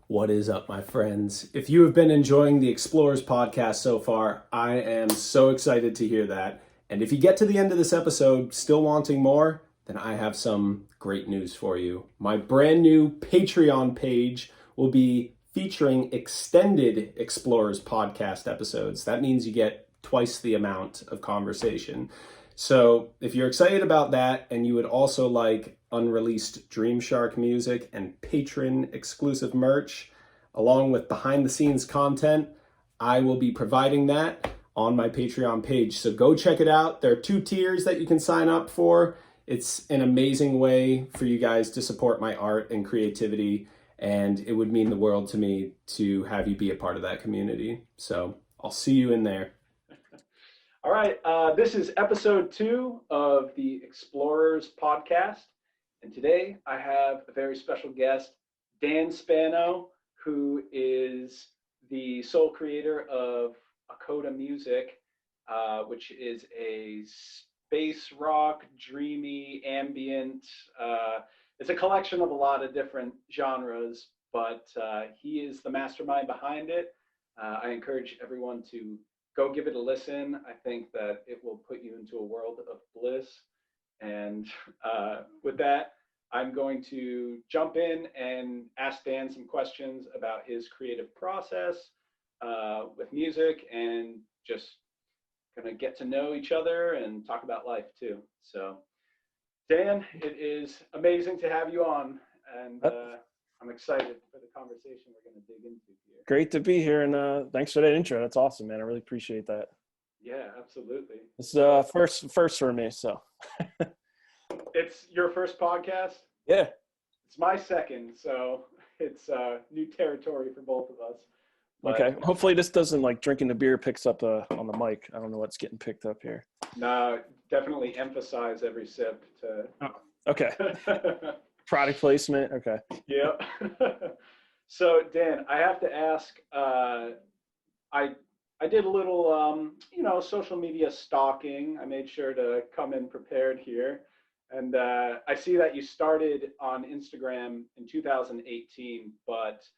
What is up, my friends? If you have been enjoying the Explorers podcast so far, I am so excited to hear that. And if you get to the end of this episode still wanting more, then I have some great news for you. My brand new Patreon page will be featuring extended Explorers podcast episodes. That means you get twice the amount of conversation. So if you're excited about that and you would also like unreleased Dreamshark music and patron exclusive merch, along with behind the scenes content, I will be providing that on my Patreon page. So go check it out. There are 2 tiers that you can sign up for. It's an amazing way for you guys to support my art and creativity, and it would mean the world to me to have you be a part of that community. So I'll see you in there. All right, this is episode 2 of the Explorers podcast. And today I have a very special guest, Dan Spano, who is the sole creator of Akkodha Music, which is a space rock, dreamy, ambient. It's a collection of a lot of different genres, but he is the mastermind behind it. I encourage everyone to go give it a listen. I think that it will put you into a world of bliss. And with that, I'm going to jump in and ask Dan some questions about his creative process with music, and just gonna get to know each other and talk about life too. So, Dan, it is amazing to have you on, and I'm excited for the conversation we're going to dig into here. Great to be here, and thanks for that intro. That's awesome, man. I really appreciate that. Yeah, absolutely. It's first for me, so. It's your first podcast? Yeah. It's my second, so it's new territory for both of us. But, okay. Hopefully this doesn't, like, drinking the beer picks up on the mic. I don't know what's getting picked up here. No, definitely emphasize every sip to. Oh, okay. Product placement. Okay. Yeah. So Dan, I have to ask. I did a little, social media stalking. I made sure to come in prepared here, and I see that you started on Instagram in 2018, but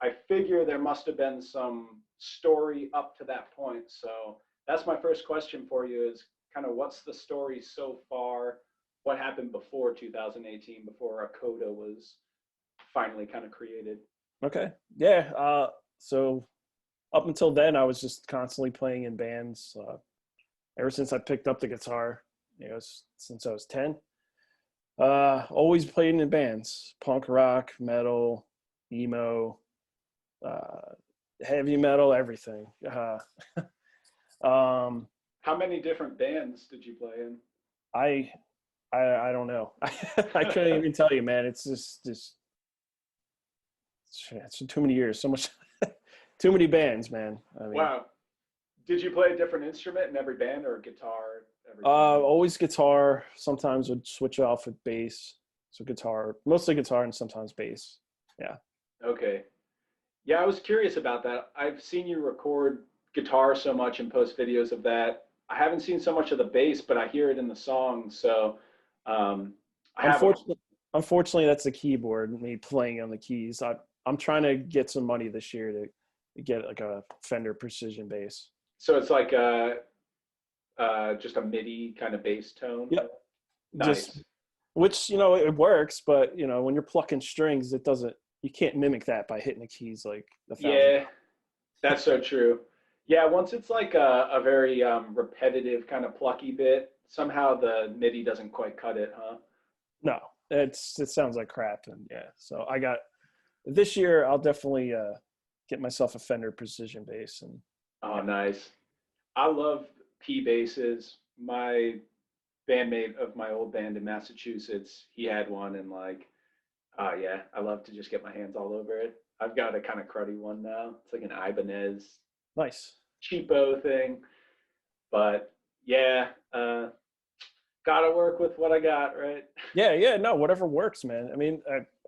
I figure there must have been some story up to that point. So that's my first question for you: is kind of what's the story so far? What happened before 2018, before Akkodha was finally kind of created? Okay. Yeah. So up until then, I was just constantly playing in bands. Ever since I picked up the guitar, since I was 10, always played in bands: punk rock, metal, emo, heavy metal, everything. How many different bands did you play in? I don't know. I couldn't even tell you, man. It's just it's too many years, so much, too many bands, man. I mean, wow. Did you play a different instrument in every band, or guitar? Always guitar. Sometimes would switch off with bass. So guitar, mostly guitar, and sometimes bass. Yeah. Okay. Yeah, I was curious about that. I've seen you record guitar so much and post videos of that. I haven't seen so much of the bass, but I hear it in the song. So, unfortunately, that's the keyboard. Me playing on the keys. I'm trying to get some money this year to get like a Fender Precision bass. So it's like just a MIDI kind of bass tone. Yep. Nice. Which it works, but when you're plucking strings, you can't mimic that by hitting the keys like the thousand. Yeah, that's so true. Yeah, once it's like a very repetitive kind of plucky bit, somehow the MIDI doesn't quite cut it, huh? No, it sounds like crap, and yeah. So this year I'll definitely get myself a Fender Precision bass. And oh, nice. I love P basses. My bandmate of my old band in Massachusetts, he had one, and yeah, I love to just get my hands all over it. I've got a kind of cruddy one now. It's like an Ibanez. Nice. Cheapo thing. But yeah, gotta work with what I got, right? Yeah, no, whatever works, man. I mean,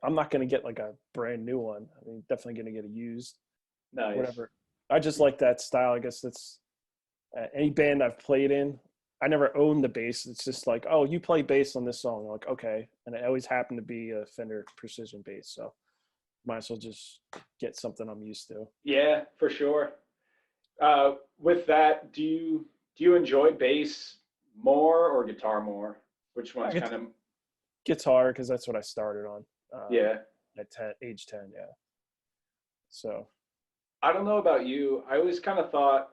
I'm not going to get like a brand new one. I mean, definitely going to get a used. Nice. Whatever. I just like that style. I guess that's any band I've played in. I never owned the bass. It's just like, oh, you play bass on this song. I'm like, okay. And it always happened to be a Fender Precision bass. So might as well just get something I'm used to. Yeah, for sure. With that, do you enjoy bass more or guitar more? Which one's I kind of guitar because that's what I started on yeah. at age 10. Yeah. So I don't know about you. I always thought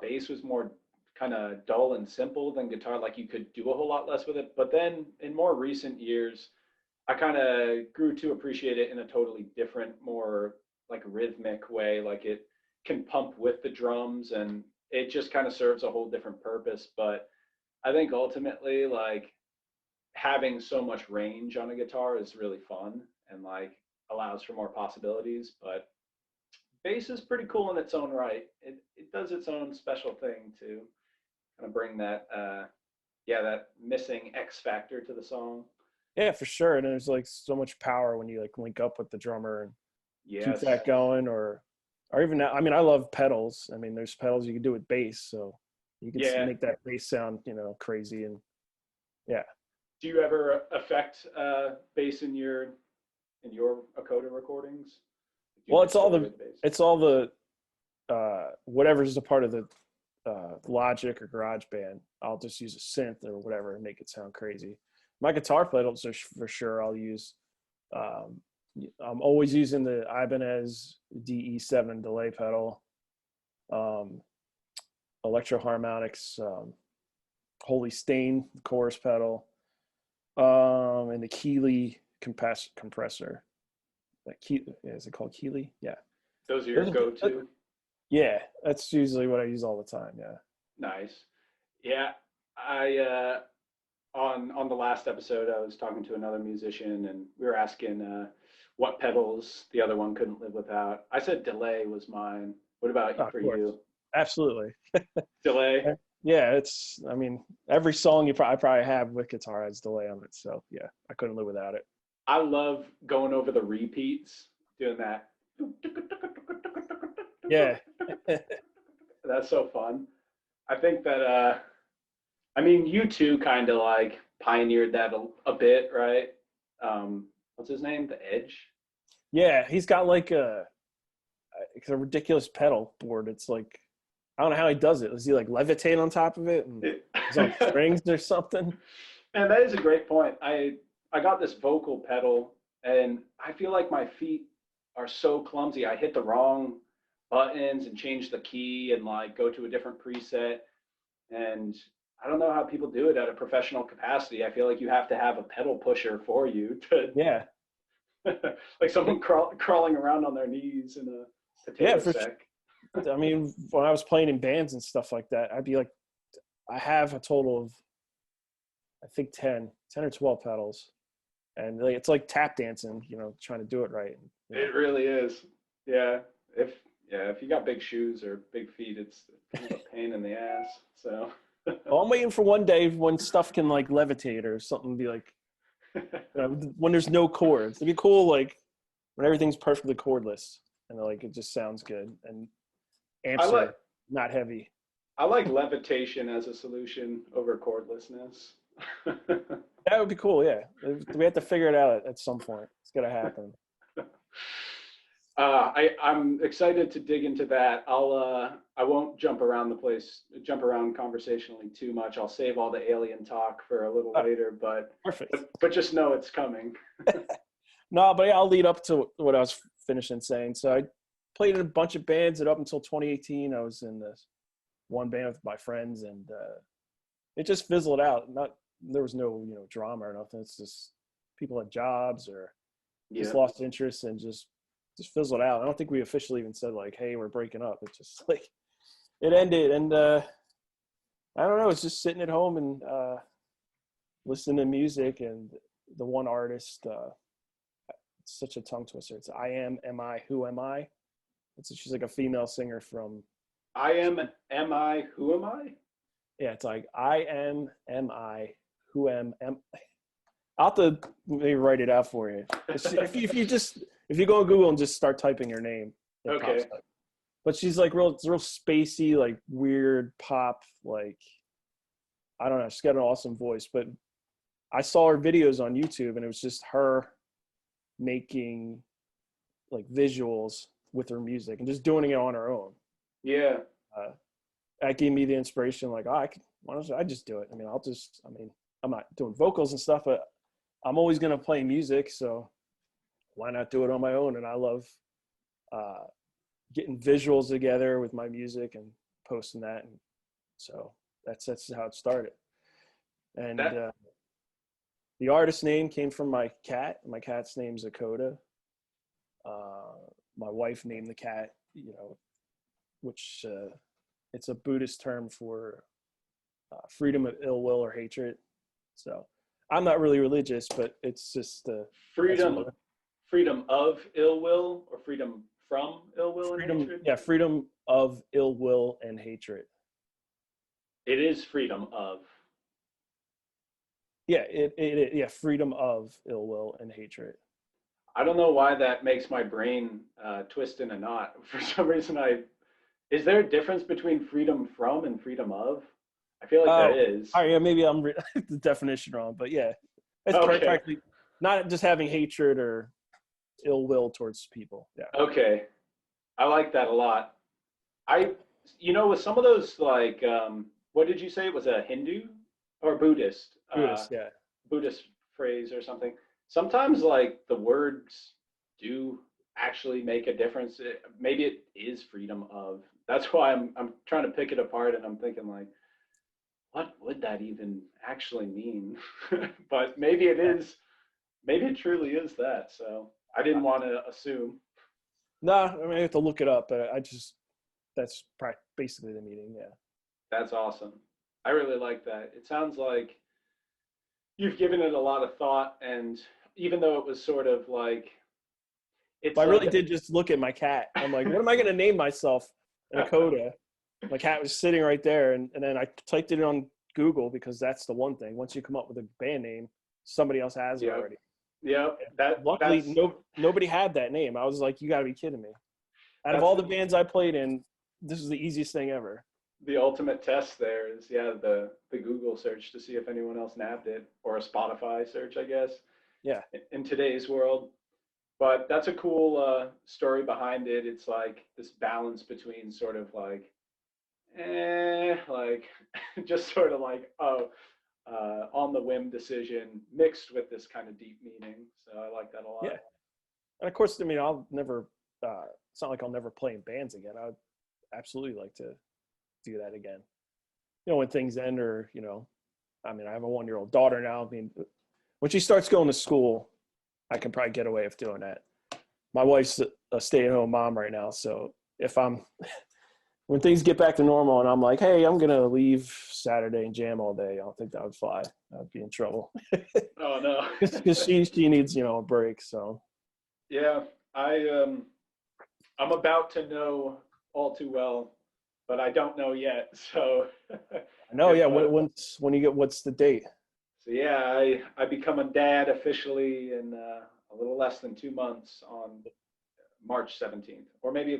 bass was more kind of dull and simple than guitar. Like you could do a whole lot less with it. But then in more recent years, I kind of grew to appreciate it in a totally different, more like rhythmic way. Like it can pump with the drums and it just kind of serves a whole different purpose. But I think ultimately, like having so much range on a guitar is really fun and like allows for more possibilities. But bass is pretty cool in its own right. It does its own special thing to kind of bring that that missing X factor to the song. yeah, for sure. And there's like so much power when you like link up with the drummer and keep Yes. that going, or even now. I mean, I love pedals. I mean, there's pedals you can do with bass, so you can Yeah. make that bass sound, crazy. And yeah. Do you ever affect bass in your Akkodha recordings? Do you Well, it's all distorted the bass? it's all the whatever's a part of the Logic or GarageBand. I'll just use a synth or whatever and make it sound crazy. My guitar pedals are for sure I'll use. Um, I'm always using the Ibanez DE7 delay pedal, um, Electro Harmonics, Holy Stain chorus pedal, and the Keeley compressor. Is it called Keeley? Yeah. Those are your go-to? Yeah, that's usually what I use all the time. Yeah. Nice. Yeah, I on the last episode, I was talking to another musician, and we were asking what pedals the other one couldn't live without. I said delay was mine. What about Of for course. you? Absolutely. Delay. Yeah, I mean, every song I probably have with guitar has delay on it. So yeah, I couldn't live without it. I love going over the repeats, doing that. Yeah. That's so fun. I think that I mean you two kind of like pioneered that a bit, right? What's his name? The Edge. Yeah, he's got like a ridiculous pedal board. It's like, I don't know how he does it. Does he like levitate on top of it and he's on strings or something? And that is a great point. I got this vocal pedal and I feel like my feet are so clumsy. I hit the wrong buttons and change the key and like go to a different preset. And I don't know how people do it at a professional capacity. I feel like you have to have a pedal pusher for you to Yeah. like someone crawling around on their knees in a potato sack. I mean, when I was playing in bands and stuff like that, I'd be like, I have a total of, I think 10 or 12 pedals. And like, it's like tap dancing, trying to do it right. It really is. Yeah. If you got big shoes or big feet, it's kind of a pain in the ass. So Well, I'm waiting for one day when stuff can like levitate or something, be like, when there's no chords. It'd be cool, like when everything's perfectly chordless and like it just sounds good and amps are not heavy. I like levitation as a solution over cordlessness. That would be cool. Yeah, we have to figure it out at some point. It's gonna happen. I'm excited to dig into that. I won't jump around conversationally too much. I'll save all the alien talk for a little later, but perfect. But just know it's coming. No, but yeah, I'll lead up to what I was finishing saying. So I played in a bunch of bands, and up until 2018, I was in this one band with my friends, and it just fizzled out. There was no drama or nothing. It's just people had jobs or just lost interest and just fizzled out. I don't think we officially even said like, hey, we're breaking up. It just like it ended, and I don't know. It's just sitting at home and listening to music, and the one artist. It's such a tongue twister. It's I am I who am I. She's like a female singer from. I am I who am I? Yeah, it's like I am I who am. I'll have to maybe write it out for you. If you go on Google and just start typing her name, it pops up. But she's like real spacey, like weird pop, like I don't know. She's got an awesome voice. But I saw her videos on YouTube, and it was just her making like visuals with her music and just doing it on her own. Yeah. That gave me the inspiration. Like, why don't I just do it? I mean, I'm not doing vocals and stuff, but I'm always going to play music. So why not do it on my own? And I love getting visuals together with my music and posting that. And so that's how it started. And the artist name came from my cat. My cat's name's Akkodha. My wife named the cat, which it's a Buddhist term for freedom of ill will or hatred. So I'm not really religious, but it's just freedom of ill will or freedom from ill will and hatred. Yeah, freedom of ill will and hatred. It is freedom of. Yeah, yeah, freedom of ill will and hatred. I don't know why that makes my brain twist in a knot. For some reason, is there a difference between freedom from and freedom of? I feel like there is. All right, yeah, maybe I'm the definition wrong, but yeah, it's practically not just having hatred or ill will towards people. Yeah. Okay, I like that a lot. With some of those, like, what did you say? It was a Hindu or Buddhist? Buddhist, yeah. Buddhist phrase or something. Sometimes, like, the words do actually make a difference. Maybe it is freedom of. That's why I'm trying to pick it apart, and I'm thinking, like, what would that even actually mean? But maybe it is. Maybe it truly is that. So I didn't want to assume. No, I mean, I have to look it up, but that's basically the meaning. Yeah. That's awesome. I really like that. It sounds like you've given it a lot of thought, and even though it was sort of like, I really did just look at my cat. I'm like, what am I going to name myself? Akkodha. My cat was sitting right there, and then I typed it on Google because that's the one thing. Once you come up with a band name, somebody else has it already. Yeah. Luckily, nobody had that name. I was like, you got to be kidding me. Out of all the bands I played in, this is the easiest thing ever. The ultimate test there is, the Google search to see if anyone else nabbed it, or a Spotify search, I guess. Yeah. In today's world. But that's a cool story behind it. It's like this balance between sort of like, just sort of like, on the whim decision mixed with this kind of deep meaning. So I like that a lot. Yeah. And of course, I mean, I'll never, it's not like I'll never play in bands again. I would absolutely like to do that again. When things end, or, I mean, I have a 1-year-old daughter now. I mean, when she starts going to school, I can probably get away with doing that. My wife's a stay-at-home mom right now. So when things get back to normal and I'm like, hey, I'm going to leave Saturday and jam all day, I don't think that would fly. I'd be in trouble. Oh, no. Because she needs, a break. So. Yeah, I'm about to know all too well, but I don't know yet. So. I know, yeah. What's the date? So yeah, I become a dad officially in a little less than 2 months on March 17th, or maybe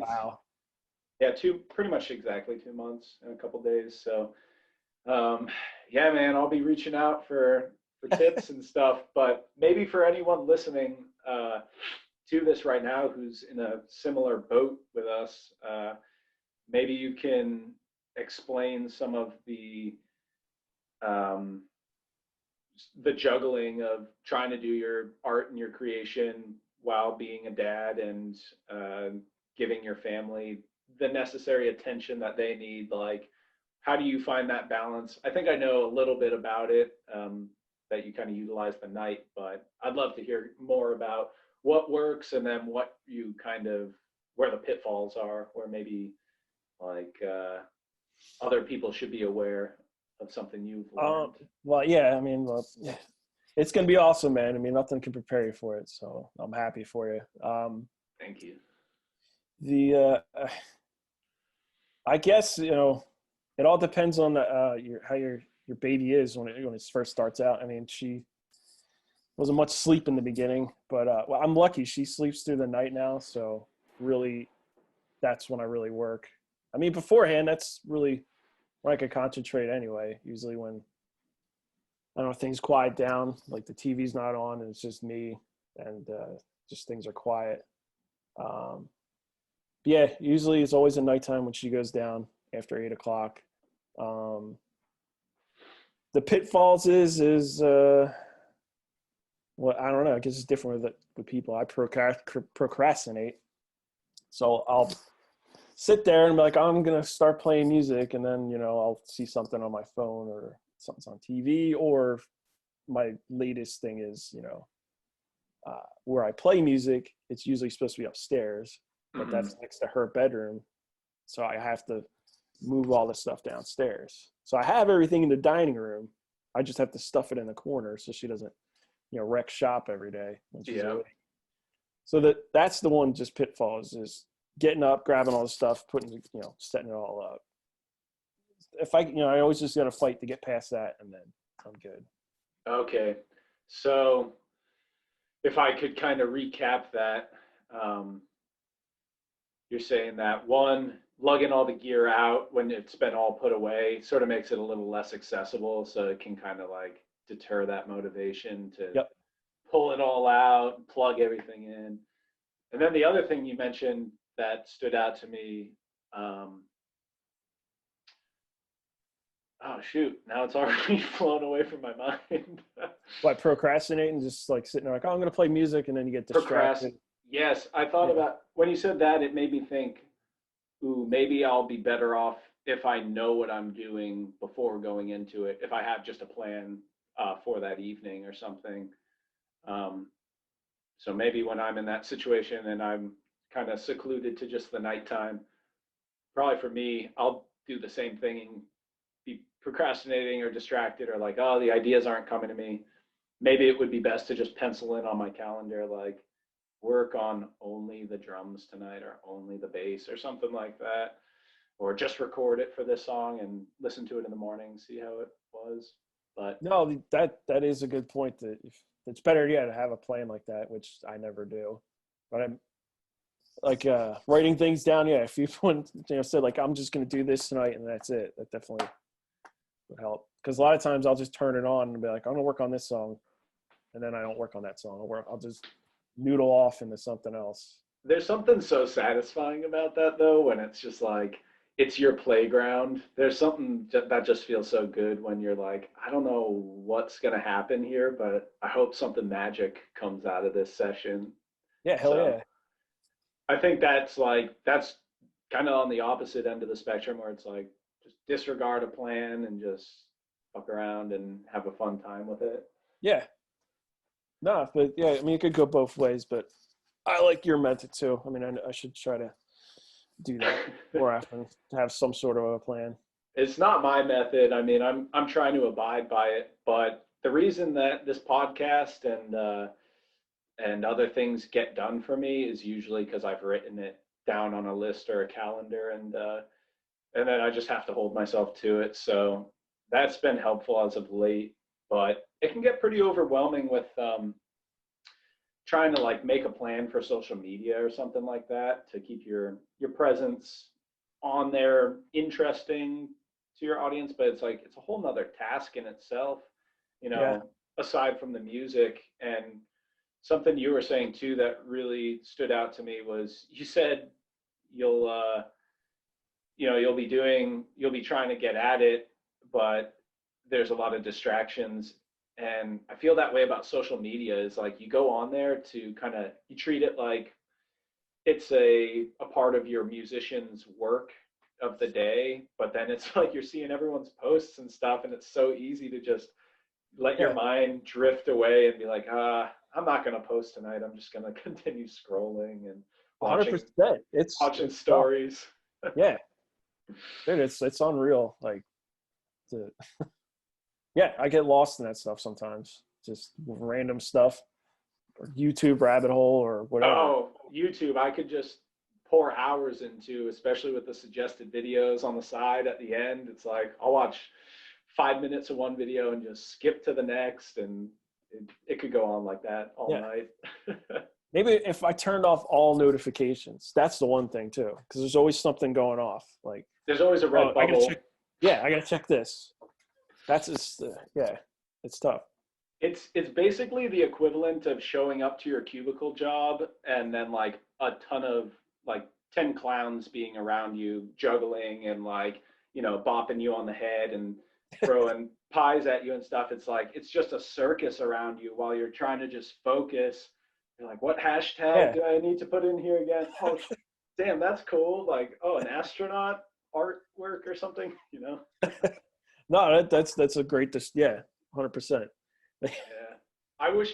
it's pretty much exactly 2 months in a couple days. So yeah, man, I'll be reaching out for tips and stuff. But maybe for anyone listening to this right now who's in a similar boat with us, maybe you can explain some of the juggling of trying to do your art and your creation while being a dad, and giving your family the necessary attention that they need. Like, how do you find that balance? I think I know a little bit about it, that you kind of utilize the night, but I'd love to hear more about what works, and then what you where the pitfalls are, where maybe like other people should be aware of something you've learned. Well, yeah, I mean, it's going to be awesome, man. I mean, nothing can prepare you for it. So I'm happy for you. Thank you. I guess, it all depends on how your baby is when it first starts out. I mean, she wasn't much sleep in the beginning, but well, I'm lucky she sleeps through the night now. So really, that's when I really work. I mean, beforehand, that's really when I could concentrate anyway. Usually when, I don't know, things quiet down, like the TV's not on and it's just me, and just things are quiet. But yeah, usually it's always at nighttime when she goes down after 8 o'clock. The pitfalls is well, I don't know. I guess it's different with people. I procrastinate, so I'll sit there and be like, I'm gonna start playing music, and then I'll see something on my phone or something's on TV, or my latest thing is where I play music. It's usually supposed to be upstairs, but that's next to her bedroom, so I have to move all the stuff downstairs. So I have everything in the dining room. I just have to stuff it in the corner so she doesn't wreck shop every day when she's away. So that's the one just pitfalls is getting up, grabbing all the stuff, putting setting it all up. If I always just got to fight to get past that, and then I'm good. Okay, so if I could kind of recap that, you're saying that one, lugging all the gear out when it's been all put away sort of makes it a little less accessible, so it can kind of like deter that motivation to pull it all out, plug everything in. And then the other thing you mentioned that stood out to me, oh shoot, now it's already flown away from my mind. Like procrastinating, just like sitting there like, oh, I'm going to play music, and then you get distracted. Yes, I thought about, when you said that, it made me think, ooh, maybe I'll be better off if I know what I'm doing before going into it, if I have just a plan for that evening or something. So maybe when I'm in that situation and I'm kind of secluded to just the nighttime, probably for me, I'll do the same thing and be procrastinating or distracted, or like, oh, the ideas aren't coming to me. Maybe it would be best to just pencil in on my calendar, like, work on only the drums tonight, or only the bass, or something like that, or just record it for this song and listen to it in the morning, see how it was. But no, that is a good point. That if it's better, to have a plan like that, which I never do. But I'm like writing things down. Yeah, if you said like, I'm just going to do this tonight and that's it, that definitely would help. Because a lot of times I'll just turn it on and be like, I'm going to work on this song, and then I don't work on that song. I'll just noodle off into something else. there's something so satisfying about that, though, when it's just like, it's your playground. There's something that just feels so good when you're like, I don't know what's going to happen here, but I hope something magic comes out of this session. Yeah, hell yeah. I think that's kind of on the opposite end of the spectrum, where it's like, just disregard a plan and just fuck around and have a fun time with it. Yeah. No, but yeah, I mean, it could go both ways, but I like your method too. I mean, I should try to do that more often, to have some sort of a plan. It's not my method. I mean, I'm trying to abide by it, but the reason that this podcast and other things get done for me is usually because I've written it down on a list or a calendar, and then I just have to hold myself to it. So that's been helpful as of late, but it can get pretty overwhelming with trying to like make a plan for social media or something like that to keep your presence on there interesting to your audience. But it's like, it's a whole nother task in itself, aside from the music. And something you were saying too that really stood out to me was, you said you'll be trying to get at it, but there's a lot of distractions. And I feel that way about social media, is like, you go on there to you treat it like it's a part of your musician's work of the day, but then it's like you're seeing everyone's posts and stuff, and it's so easy to just let your mind drift away and be like, I'm not going to post tonight. I'm just going to continue scrolling and watching 100%. It's stories. Yeah. Dude, it's unreal. Like, yeah, I get lost in that stuff sometimes. Just random stuff, or YouTube rabbit hole or whatever. Oh, YouTube, I could just pour hours into, especially with the suggested videos on the side at the end. It's like, I'll watch 5 minutes of one video and just skip to the next, and it could go on like that all night. Maybe if I turned off all notifications, that's the one thing too, because there's always something going off. Like, there's always a red bubble. I gotta check this. That's just, it's tough. It's basically the equivalent of showing up to your cubicle job and then like a ton of like 10 clowns being around you juggling and like, bopping you on the head and throwing pies at you and stuff. It's like it's just a circus around you while you're trying to just focus. You're like, what hashtag Yeah. do I need to put in here again? Oh, damn, that's cool. Like, oh, an astronaut artwork or something, No, that's a great, yeah, 100%. Yeah. I wish,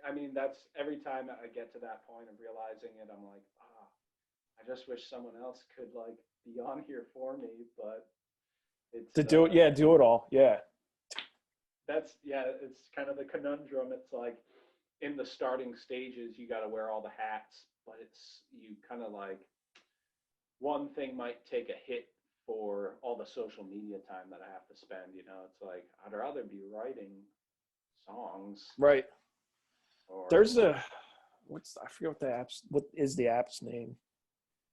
I mean, that's every time I get to that point of realizing it, I'm like, I just wish someone else could like be on here for me, but To it's, do it, yeah, do it all. Yeah. it's kind of the conundrum. It's like in the starting stages, you got to wear all the hats, but you kind of like, one thing might take a hit for all the social media time that I have to spend, it's like, I'd rather be writing songs Right. or There's I forget what is the app's name?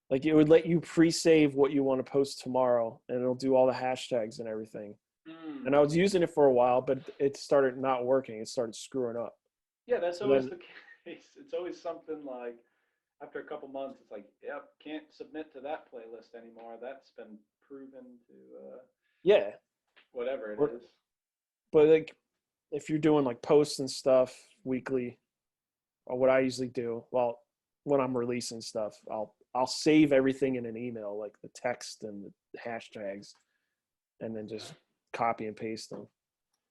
Like it would let you pre-save what you want to post tomorrow and it'll do all the hashtags and everything. And I was using it for a while, but it started not working. It started screwing up. Yeah, that's So always then, the case. It's always something like after a couple months, it's like, yep, can't submit to that playlist anymore. That's been proven to yeah. whatever it Or, is. but like if you're doing like posts and stuff weekly, or what I usually do, well, when I'm releasing stuff, I'll save everything in an email, like the text and the hashtags, and then just copy and paste them.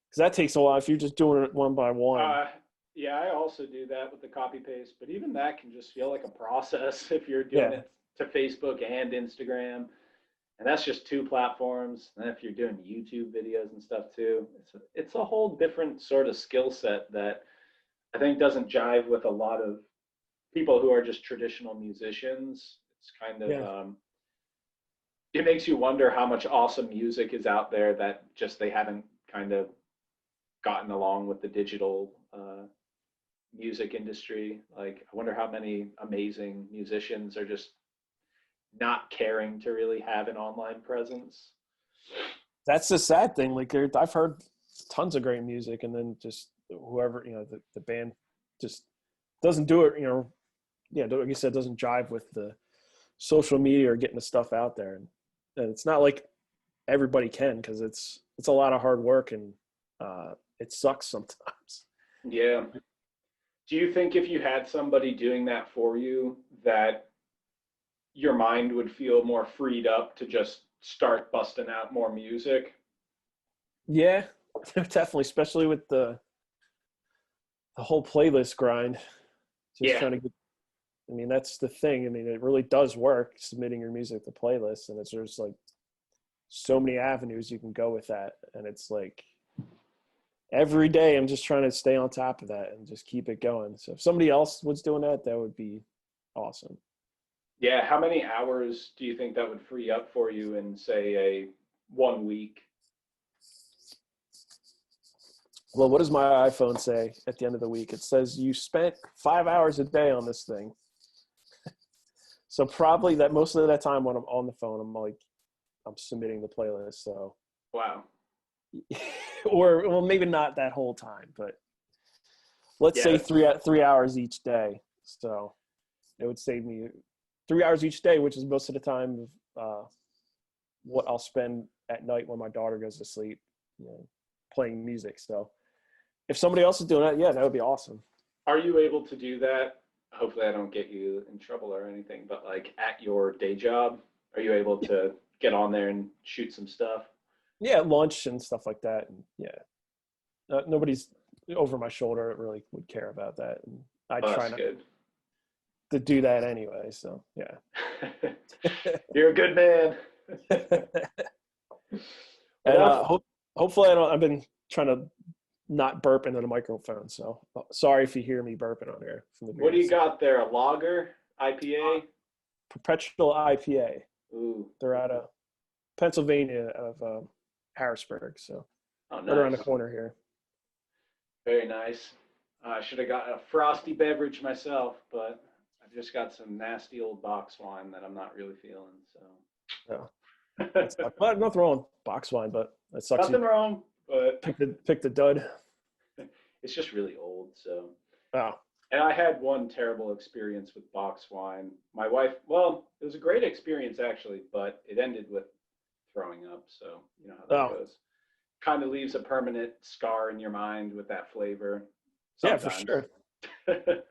Because that takes a while if you're just doing it one by one. Yeah, I also do that with the copy paste, but even that can just feel like a process if you're doing Yeah. it to Facebook and Instagram. And that's just two platforms. And if you're doing YouTube videos and stuff too, it's a whole different sort of skill set that I think doesn't jive with a lot of people who are just traditional musicians. It's kind of Yeah. it makes you wonder how much awesome music is out there that just they haven't kind of gotten along with the digital music industry. Like, I wonder how many amazing musicians are just not caring to really have an online presence. That's the sad thing. Like I've heard tons of great music, and then just whoever the band just doesn't do it. Yeah, like you said, doesn't jive with the social media or getting the stuff out there. And it's not like everybody can, because it's a lot of hard work, and it sucks sometimes. Yeah. Do you think if you had somebody doing that for you, that your mind would feel more freed up to just start busting out more music? Yeah, definitely, especially with the whole playlist grind. Just Yeah. trying to get. I mean, that's the thing. I mean, it really does work submitting your music to playlists, and there's like so many avenues you can go with that, and it's like every day I'm just trying to stay on top of that and just keep it going. So if somebody else was doing that, that would be awesome. Yeah. How many hours do you think that would free up for you in, say, a 1 week? Well, what does my iPhone say at the end of the week? It says you spent 5 hours a day on this thing. So probably that most of that time when I'm on the phone, I'm submitting the playlist. So, Wow. or well, maybe not that whole time, but let's say Yeah. 3 hours each day. So it would save me 3 hours each day, which is most of the time of what I'll spend at night when my daughter goes to sleep, playing music. So if somebody else is doing that, yeah, that would be awesome. Are you able to do that? Hopefully, I don't get you in trouble or anything, but like at your day job, are you able to get on there and shoot some stuff? Yeah, lunch and stuff like that. And yeah, nobody's over my shoulder really would care about that. And I Oh, try that's not good. to do that anyway. So yeah. You're a good man. And Well, hopefully I've been trying to not burp into the microphone. So sorry if you hear me burping on here from the what do beer. you got there? A lager? IPA? Perpetual IPA. Ooh. They're out of Pennsylvania, out of Harrisburg. So Oh, right around the nice. corner here. Very nice. I should have got a frosty beverage myself, but I've just got some nasty old box wine that I'm not really feeling. So Yeah, but nothing wrong with box wine, but it sucks. nothing You wrong, but pick the dud. it's just really old. So, Oh, and I had one terrible experience with box wine. My wife, well, it was a great experience actually, but it ended with throwing up. So you know how that oh, goes. Kind of leaves a permanent scar in your mind with that flavor. yeah, for Sometimes. sure.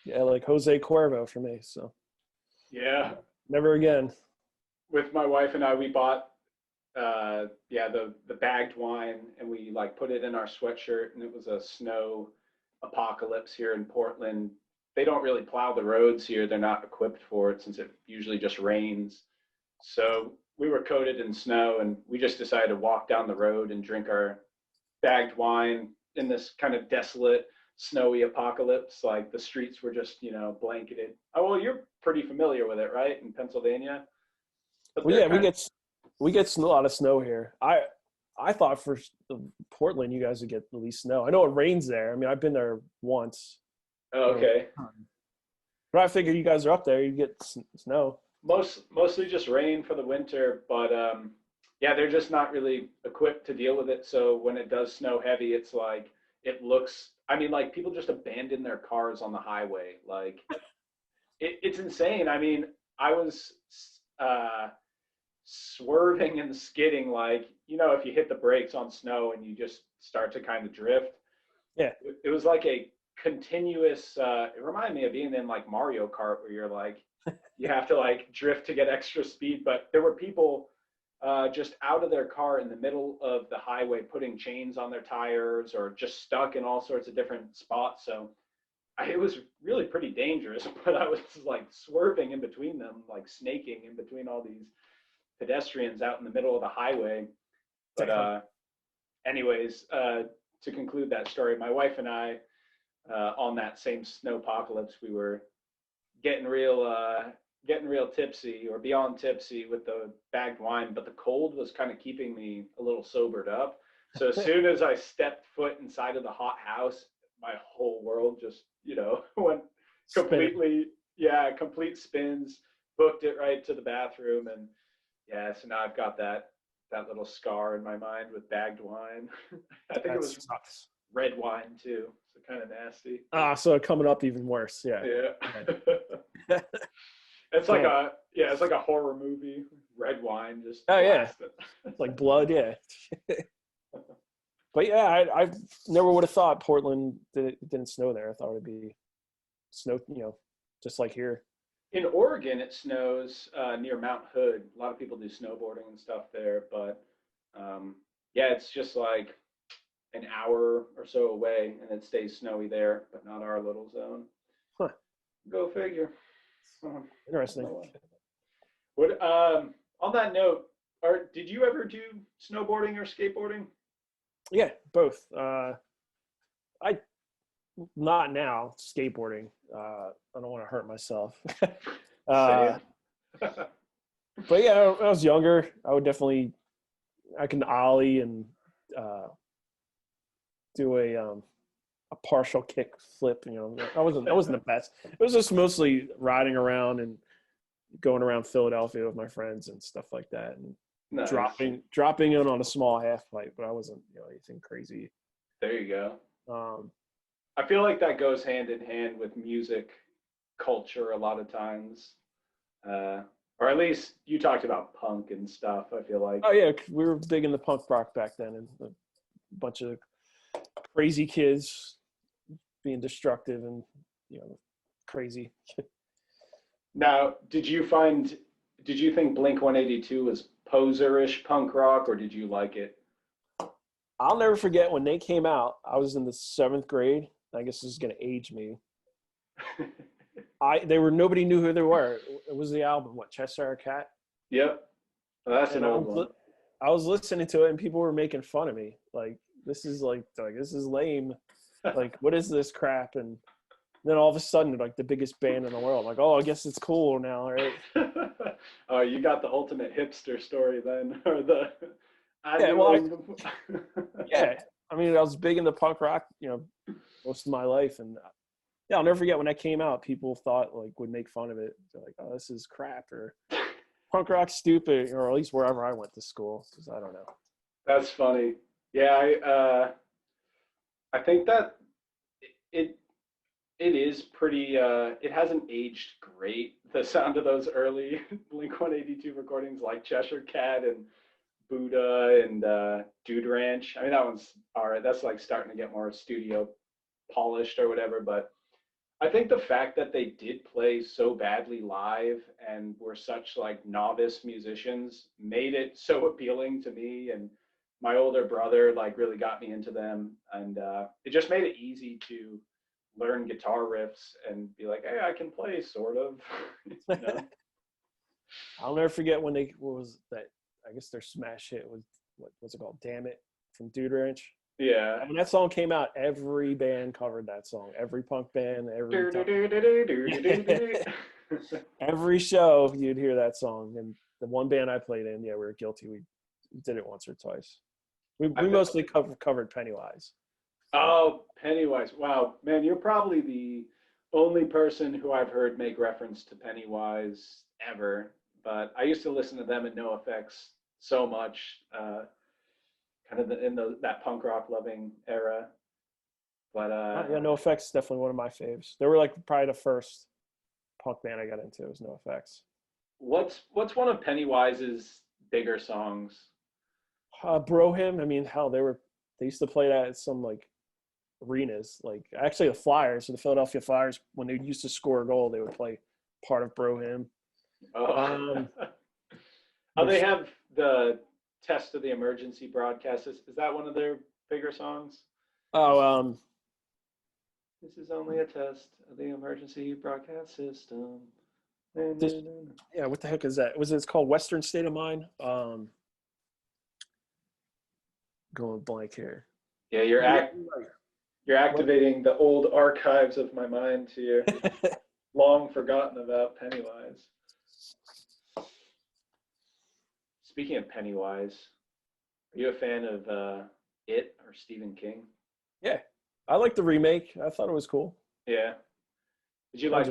Yeah, like Jose Cuervo for me. So Yeah. never again. With my wife and I, we bought the bagged wine, and we like put it in our sweatshirt, and it was a snow apocalypse here in Portland. They don't really plow the roads here. They're not equipped for it since it usually just rains. So we were coated in snow, and we just decided to walk down the road and drink our bagged wine in this kind of desolate, snowy apocalypse. Like the streets were just, blanketed. Oh, well, you're pretty familiar with it, right? In Pennsylvania. But Well, they're yeah, kind of, we get a lot of snow here. I thought for Portland, you guys would get at least snow. I know it rains there. I mean, I've been there once, oh, okay. but I figured you guys are up there. You get snow. Mostly just rain for the winter, but yeah, they're just not really equipped to deal with it. So when it does snow heavy, it's like it looks. I mean, like people just abandon their cars on the highway. Like it's insane. I mean, I was uh, swerving and skidding, like if you hit the brakes on snow and you just start to kind of drift. Yeah, It was like a continuous. It reminded me of being in like Mario Kart, where you're like you have to like drift to get extra speed. But there were people just out of their car in the middle of the highway, putting chains on their tires or just stuck in all sorts of different spots. So it was really pretty dangerous. But I was like swerving in between them, like snaking in between all these pedestrians out in the middle of the highway. But anyways, to conclude that story, my wife and I, on that same snowpocalypse, we were getting real tipsy or beyond tipsy with the bagged wine, but the cold was kind of keeping me a little sobered up. So as soon as I stepped foot inside of the hot house, my whole world just, went completely, complete spins, booked it right to the bathroom. And yeah, so now I've got that little scar in my mind with bagged wine. I think it was sucks. red wine too, so kind of nasty. So coming up even worse. Yeah. Yeah. It's like it's like a horror movie. Red wine, just blasted. It's like blood. Yeah. But yeah, I never would have thought Portland didn't snow there. I thought it'd be snow, just like here. In Oregon, it snows near Mount Hood. A lot of people do snowboarding and stuff there, but it's just like an hour or so away, and it stays snowy there, but not our little zone. Huh. Go figure. Interesting. What on that note, did you ever do snowboarding or skateboarding? Yeah, both. I not now skateboarding. I don't want to hurt myself. But yeah, when I was younger, I can ollie and do a partial kick flip. I wasn't the best. It was just mostly riding around and going around Philadelphia with my friends and stuff like that, and nice. dropping in on a small half pipe, but I wasn't anything crazy. There you go. I feel like that goes hand in hand with music culture a lot of times, or at least you talked about punk and stuff. I feel like. Oh yeah, we were big in the punk rock back then, and a bunch of crazy kids being destructive and crazy. Now, did you think Blink-182 was poserish punk rock, or did you like it? I'll never forget when they came out. I was in the 7th grade. I guess this is gonna age me. Nobody knew who they were. It was the album, Cheshire Cat? Yep. Well, that's an old one. I was listening to it and people were making fun of me. Like, this is this is lame. Like, what is this crap? And then all of a sudden, like the biggest band in the world. Like, oh, I guess it's cool now, right? Oh, you got the ultimate hipster story then, or the. Yeah. I mean, I was big into punk rock, most of my life, and yeah, I'll never forget when that came out. People thought would make fun of it. They're like, "Oh, this is crap," or "Punk rock's stupid," or at least wherever I went to school, because I don't know. That's funny. Yeah, I think that it it is pretty. It hasn't aged great. The sound of those early Blink 182 recordings, like Cheshire Cat and Buddha and Dude Ranch. I mean, that one's all right. That's like starting to get more studio polished or whatever. But I think the fact that they did play so badly live and were such like novice musicians made it so appealing to me, and my older brother like really got me into them, and it just made it easy to learn guitar riffs and be like, hey, I can play sort of. You know? I'll never forget when what was that? I guess their smash hit was, what's it called? Damn It from Dude Ranch. Yeah. When that song came out, every band covered that song. Every punk band, every show you'd hear that song. And the one band I played in, yeah, we were guilty. We did it once or twice. We mostly covered Pennywise. Oh, Pennywise. Wow, man, you're probably the only person who I've heard make reference to Pennywise ever. But I used to listen to them in NoFX so much, kind of that punk rock loving era. But Yeah, NoFX is definitely one of my faves. They were like probably the first punk band I got into was NoFX. what's one of Pennywise's bigger songs? Bro Him. I mean, hell, they used to play that at some like arenas. Like actually, the Flyers, the Philadelphia Flyers, when they used to score a goal, they would play part of Bro Him. Oh, oh, they have the Test of the Emergency Broadcast. Is that one of their bigger songs? Oh, This is only a test of the emergency broadcast system. yeah. What the heck is that? It's called Western State of Mind? Going blank here. Yeah, you're activating the old archives of my mind here. Long forgotten about Pennywise. Speaking of Pennywise, are you a fan of It or Stephen King? Yeah, I like the remake. I thought it was cool. Yeah. Did you like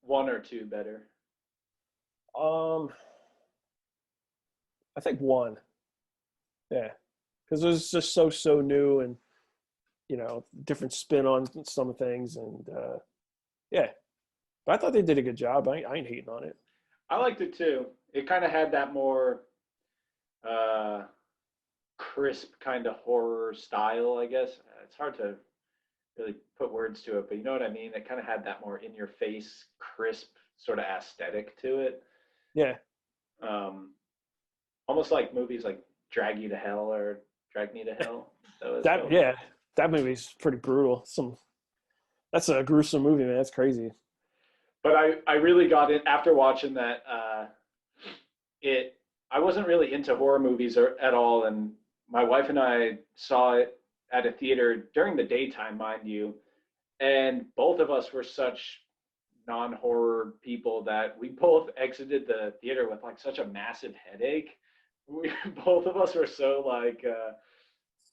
one or two better? I think one. Yeah, because it was just so new and different spin on some things, and yeah. But I thought they did a good job. I ain't hating on it. I liked it too. It kind of had that more crisp kind of horror style, I guess. It's hard to really put words to it, but you know what I mean? It kind of had that more in your face, crisp sort of aesthetic to it. Yeah. Almost like movies like Drag You to Hell or Drag Me to Hell. That movie's pretty brutal. That's a gruesome movie, man. That's crazy. But I really got it after watching that. I wasn't really into horror movies at all, and my wife and I saw it at a theater during the daytime, mind you, and both of us were such non-horror people that we both exited the theater with like such a massive headache. Both of us were so like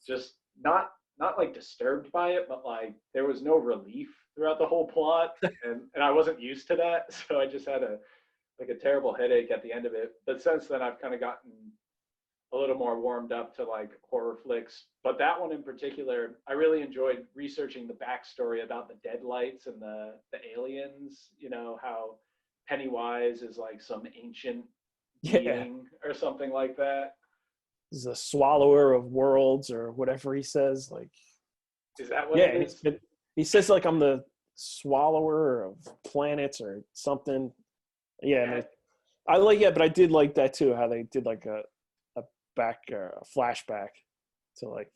just not like disturbed by it, but like there was no relief throughout the whole plot, and I wasn't used to that, so I just had a terrible headache at the end of it. But since then, I've kind of gotten a little more warmed up to like horror flicks. But that one in particular, I really enjoyed researching the backstory about the deadlights and the aliens. You know, how Pennywise is like some ancient being or something like that. He's a swallower of worlds or whatever he says. Like, is that what it is? He says like I'm the swallower of planets or something. Yeah, but I did like that too. How they did like a flashback to like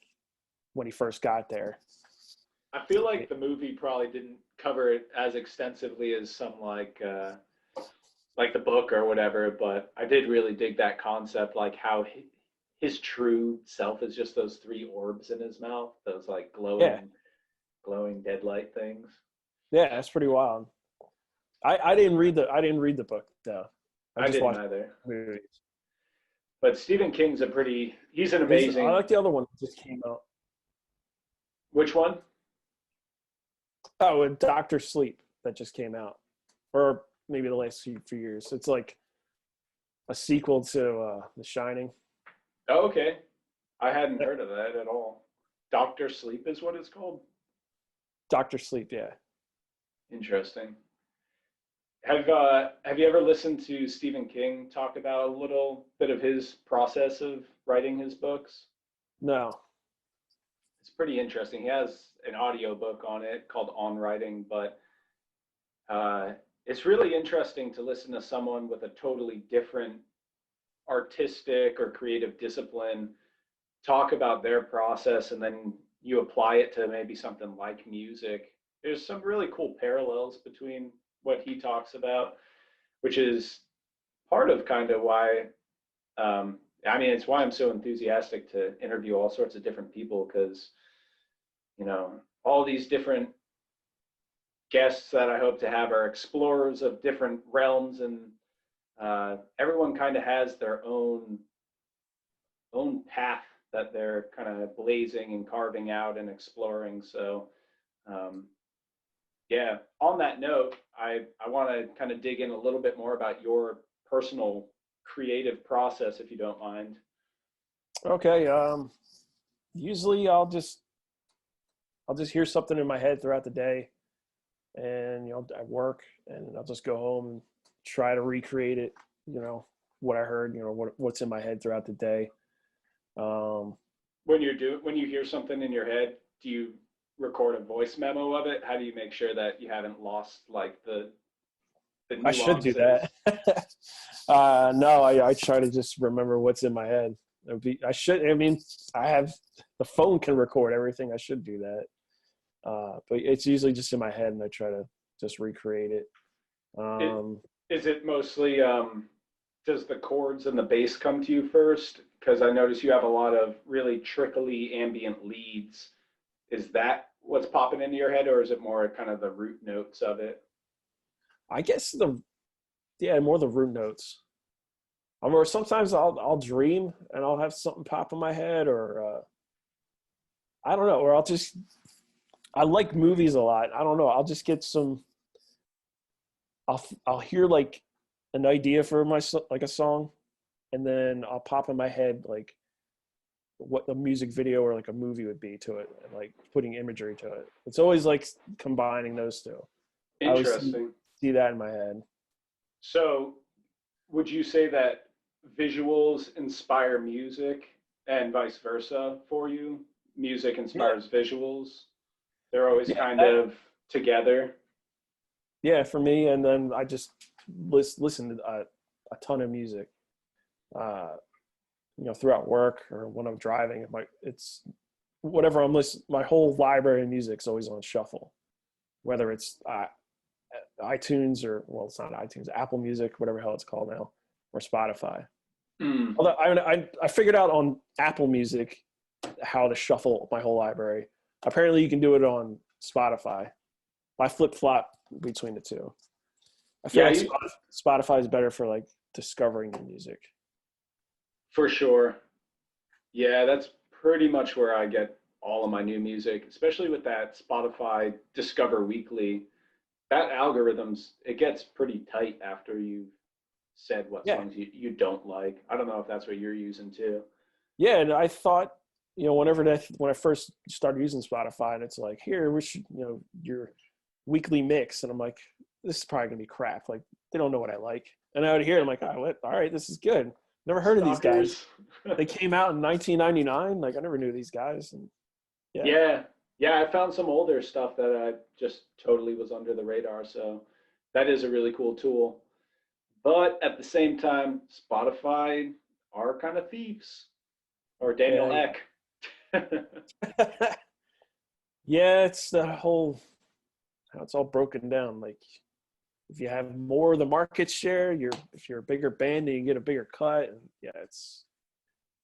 when he first got there. I feel like the movie probably didn't cover it as extensively as some like the book or whatever, but I did really dig that concept, like how his true self is just those three orbs in his mouth, those like glowing deadlight things. Yeah, that's pretty wild. I didn't read the book though. I didn't either. Movies. But Stephen King's he's an amazing. I like the other one that just came out. Which one? Oh, Dr. Sleep that just came out, or maybe the last few years. It's like a sequel to The Shining. Oh, okay. I hadn't heard of that at all. Doctor Sleep is what it's called. Dr. Sleep, yeah. Interesting. Have you ever listened to Stephen King talk about a little bit of his process of writing his books? No. It's pretty interesting. He has an audio book on it called On Writing, but it's really interesting to listen to someone with a totally different artistic or creative discipline talk about their process, and then you apply it to maybe something like music. There's some really cool parallels between what he talks about, which is part of kind of why, it's why I'm so enthusiastic to interview all sorts of different people, because, all these different guests that I hope to have are explorers of different realms, and everyone kind of has their own path that they're kind of blazing and carving out and exploring. So yeah, on that note, I want to kind of dig in a little bit more about your personal creative process, if you don't mind. Okay. Usually I'll just hear something in my head throughout the day, and I work, and I'll just go home and try to recreate it. What I heard. What's in my head throughout the day. When you hear something in your head, do you record a voice memo of it? How do you make sure that you haven't lost like the nuances? I should do that. No, I try to just remember what's in my head. I have the phone can record everything. I should do that. But it's usually just in my head, and I try to just recreate it. Is it mostly, does the chords and the bass come to you first? Because I notice you have a lot of really trickly ambient leads. Is that what's popping into your head, or is it more kind of the root notes of it? I guess more the root notes. Or sometimes I'll dream and I'll have something pop in my head, or I don't know, or I like movies a lot. I don't know. I'll just get I'll hear like an idea for like a song, and then I'll pop in my head like what the music video or like a movie would be to it, and like putting imagery to it. It's always like combining those two. Interesting. I always see that in my head. So would you say that visuals inspire music and vice versa for you? Music inspires visuals. They're always kind of together. Yeah, for me. And then I just listen to a ton of music, throughout work or when I'm driving. It's whatever I'm listening. My whole library of music is always on shuffle, whether it's iTunes it's not iTunes, Apple Music, whatever the hell it's called now, or Spotify. Although I figured out on Apple Music how to shuffle my whole library. Apparently you can do it on Spotify. I flip-flop between the two. I feel like Spotify is better for like discovering the music. For sure. Yeah, that's pretty much where I get all of my new music, especially with that Spotify Discover Weekly. That it gets pretty tight after you've said what songs you don't like. I don't know if that's what you're using too. Yeah, and I thought, when I first started using Spotify, and it's like, here, we should, your weekly mix, and I'm like, this is probably gonna be crap. Like, they don't know what I like. And I would hear it, I'm like, all right, this is good. Never heard of these guys. They came out in 1999. Like, I never knew these guys. And yeah, I found some older stuff that I just totally was under the radar. So that is a really cool tool. But at the same time, Spotify are kind of thieves, or Daniel Ek. Yeah, it's the whole how it's all broken down. Like, if you have more of the market share, if you're a bigger band and you get a bigger cut, and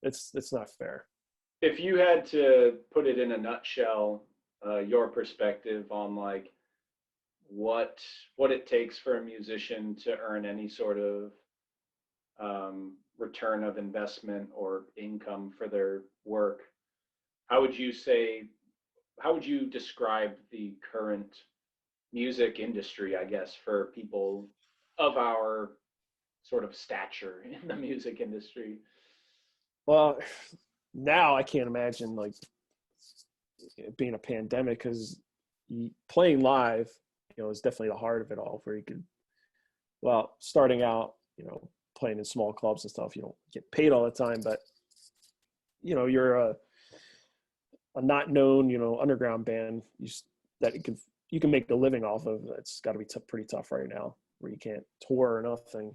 it's not fair. If you had to put it in a nutshell, your perspective on like what it takes for a musician to earn any sort of return of investment or income for their work, how would you describe the current music industry, I guess, for people of our sort of stature in the music industry? Well, now I can't imagine like being a pandemic, because playing live, is definitely the heart of it all. Where you could, well, starting out, playing in small clubs and stuff, you don't get paid all the time, but you're a not known, underground band that you can make a living off of. That's got to be pretty tough right now, where you can't tour or nothing.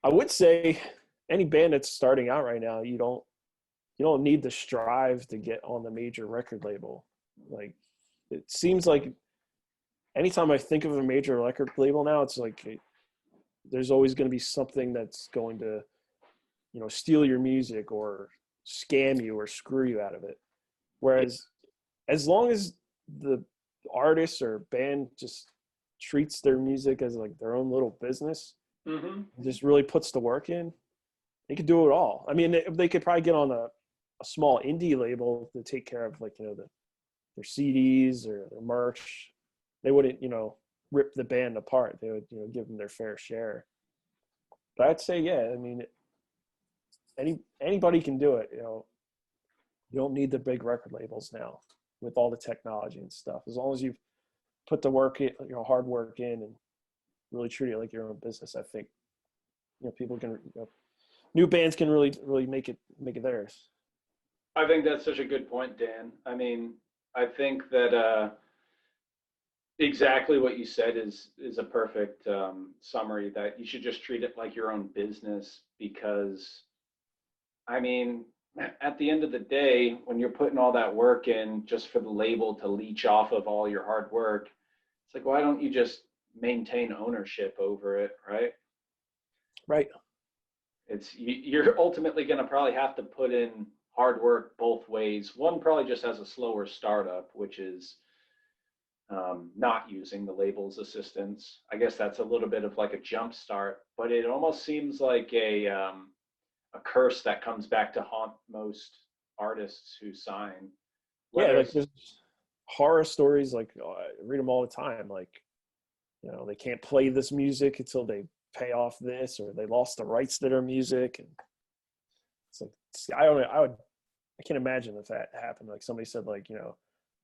I would say any band that's starting out right now, you don't need to strive to get on the major record label. Like, it seems like anytime I think of a major record label now, it's like there's always going to be something that's going to, steal your music or scam you or screw you out of it. Whereas as long as the artist or band just treats their music as like their own little business, just really puts the work in, they could do it all. I mean, they could probably get on a small indie label to take care of, like, their CDs or their merch. They wouldn't, rip the band apart. They would, give them their fair share. But I'd say, yeah, I mean, anybody can do it. You don't need the big record labels now with all the technology and stuff. As long as you put the work in, hard work in, and really treat it like your own business, I think, people can, new bands can really make it theirs. I think that's such a good point, Dan. I mean, I think that exactly what you said is a perfect summary, that you should just treat it like your own business, because, I mean, at the end of the day, when you're putting all that work in just for the label to leech off of all your hard work, it's like, why don't you just maintain ownership over it, right? Right. You're ultimately going to probably have to put in hard work both ways. One probably just has a slower startup, which is not using the label's assistance. I guess that's a little bit of like a jump start, but it almost seems like a curse that comes back to haunt most artists who sign. Yeah, like there's horror stories, like, I read them all the time. Like, they can't play this music until they pay off this, or they lost the rights to their music. And it's like, I can't imagine if that happened. Like, somebody said, like,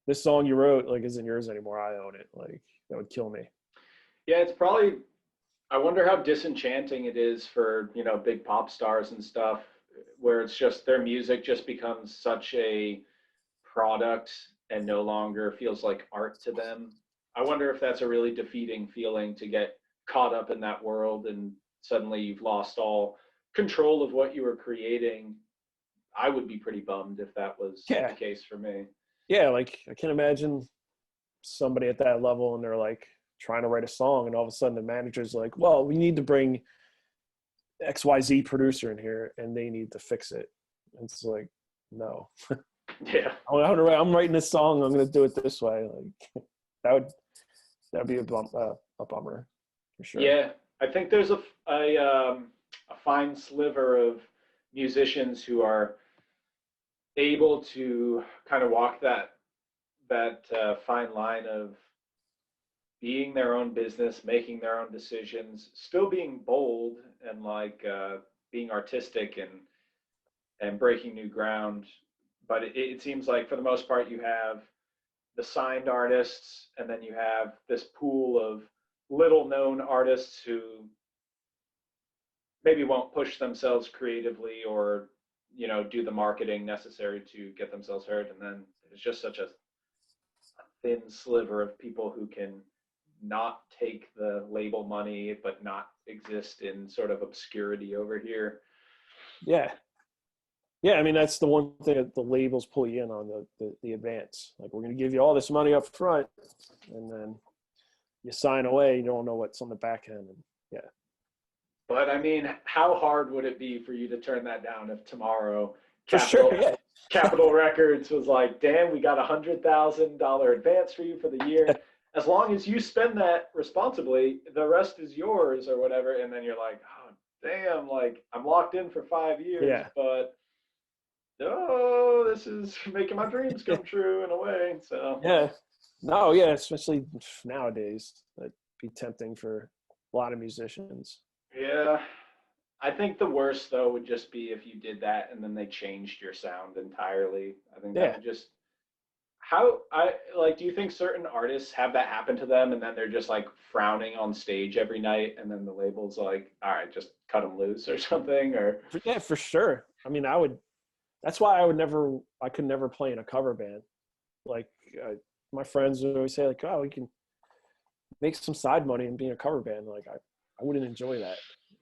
this song you wrote, like, isn't yours anymore. I own it. Like, that would kill me. Yeah, it's probably, I wonder how disenchanting it is for, big pop stars and stuff, where it's just their music just becomes such a product and no longer feels like art to them. I wonder if that's a really defeating feeling, to get caught up in that world and suddenly you've lost all control of what you were creating. I would be pretty bummed if that was the case for me. Yeah, like, I can't imagine somebody at that level, and they're like trying to write a song, and all of a sudden the manager's like, well, we need to bring XYZ producer in here and they need to fix it. And it's like, no. Yeah. I'm writing this song, I'm going to do it this way. Like, that'd be a bummer for sure. Yeah, I think there's a fine sliver of musicians who are able to kind of walk that fine line of being their own business, making their own decisions, still being bold and like being artistic and breaking new ground. But it seems like for the most part you have the signed artists, and then you have this pool of little known artists who maybe won't push themselves creatively or do the marketing necessary to get themselves heard. And then there's just such a thin sliver of people who can not take the label money but not exist in sort of obscurity over here. Yeah, I mean, that's the one thing that the labels pull you in on, the advance. Like, we're going to give you all this money up front, and then you sign away, you don't know what's on the back end. And yeah. But I mean, how hard would it be for you to turn that down if tomorrow Capitol Records was like, Dan, we got $100,000 advance for you for the year. As long as you spend that responsibly, the rest is yours or whatever. And then you're like, oh, damn, like, I'm locked in for 5 years, but this is making my dreams come true in a way. So especially nowadays, that'd be tempting for a lot of musicians. Yeah, I think the worst though would just be if you did that and then they changed your sound entirely. I think that would just How I like, do you think certain artists have that happen to them and then they're just like frowning on stage every night and then the label's like, all right, just cut them loose or something? Or Yeah, for sure. I mean, that's why I could never play in a cover band. Like, my friends would always say, like, oh, we can make some side money and be in a cover band. Like, I wouldn't enjoy that.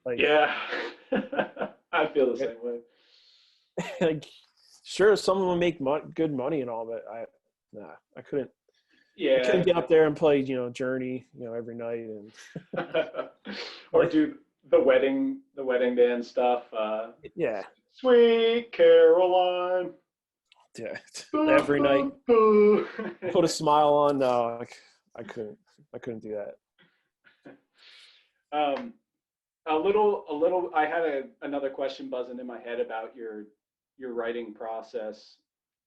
Like, yeah, I feel the same way. like, sure, someone would make good money and all, but I couldn't. I Yeah. couldn't get up there and play, Journey, every night, and Or like, do the wedding band stuff. yeah, Sweet Caroline. yeah, Boo, every night, boo, boo. put a smile on. No, I couldn't. I couldn't do that. Um, a little. I had another question buzzing in my head about your writing process.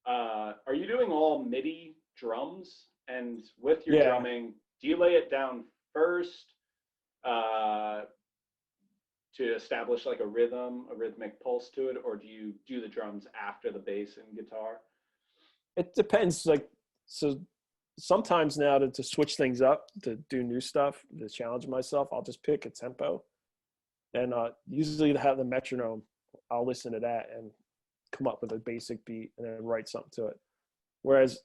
Are you doing all MIDI drums? And with your Yeah. drumming, do you lay it down first uh, to establish like a rhythm, a rhythmic pulse to it, or do you do the drums after the bass and guitar? It depends. Like, so sometimes now to switch things up, to do new stuff, to challenge myself, I'll just pick a tempo, and usually to have the metronome, I'll listen to that and come up with a basic beat and then write something to it. Whereas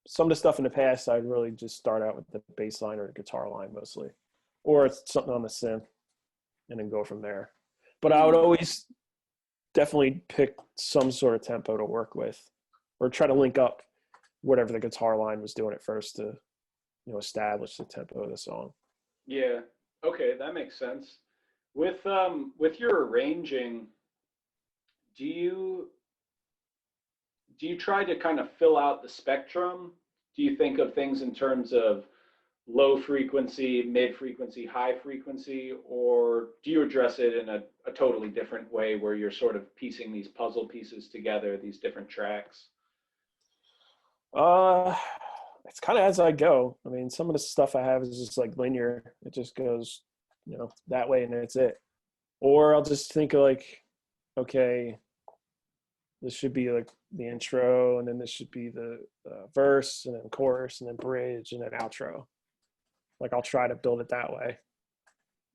some of the stuff in the past, I'd really just start out with the bass line or the guitar line mostly, or it's something on the synth and then go from there. But I would Mm. always definitely pick some sort of tempo to work with, or try to link up whatever the guitar line was doing at first to, establish the tempo of the song. Yeah. Okay, that makes sense. With your arranging, do you do you try to kind of fill out the spectrum? Do you think of things in terms of low frequency, mid frequency, high frequency, or do you address it in a totally different way where you're sort of piecing these puzzle pieces together, these different tracks? Uh, it's kind of as I go. I mean, some of the stuff I have is just like linear. It just goes, that way and that's it. Or I'll just think of like, okay, this should be like the intro, and then this should be the verse, and then chorus, and then bridge, and then outro. Like, I'll try to build it that way.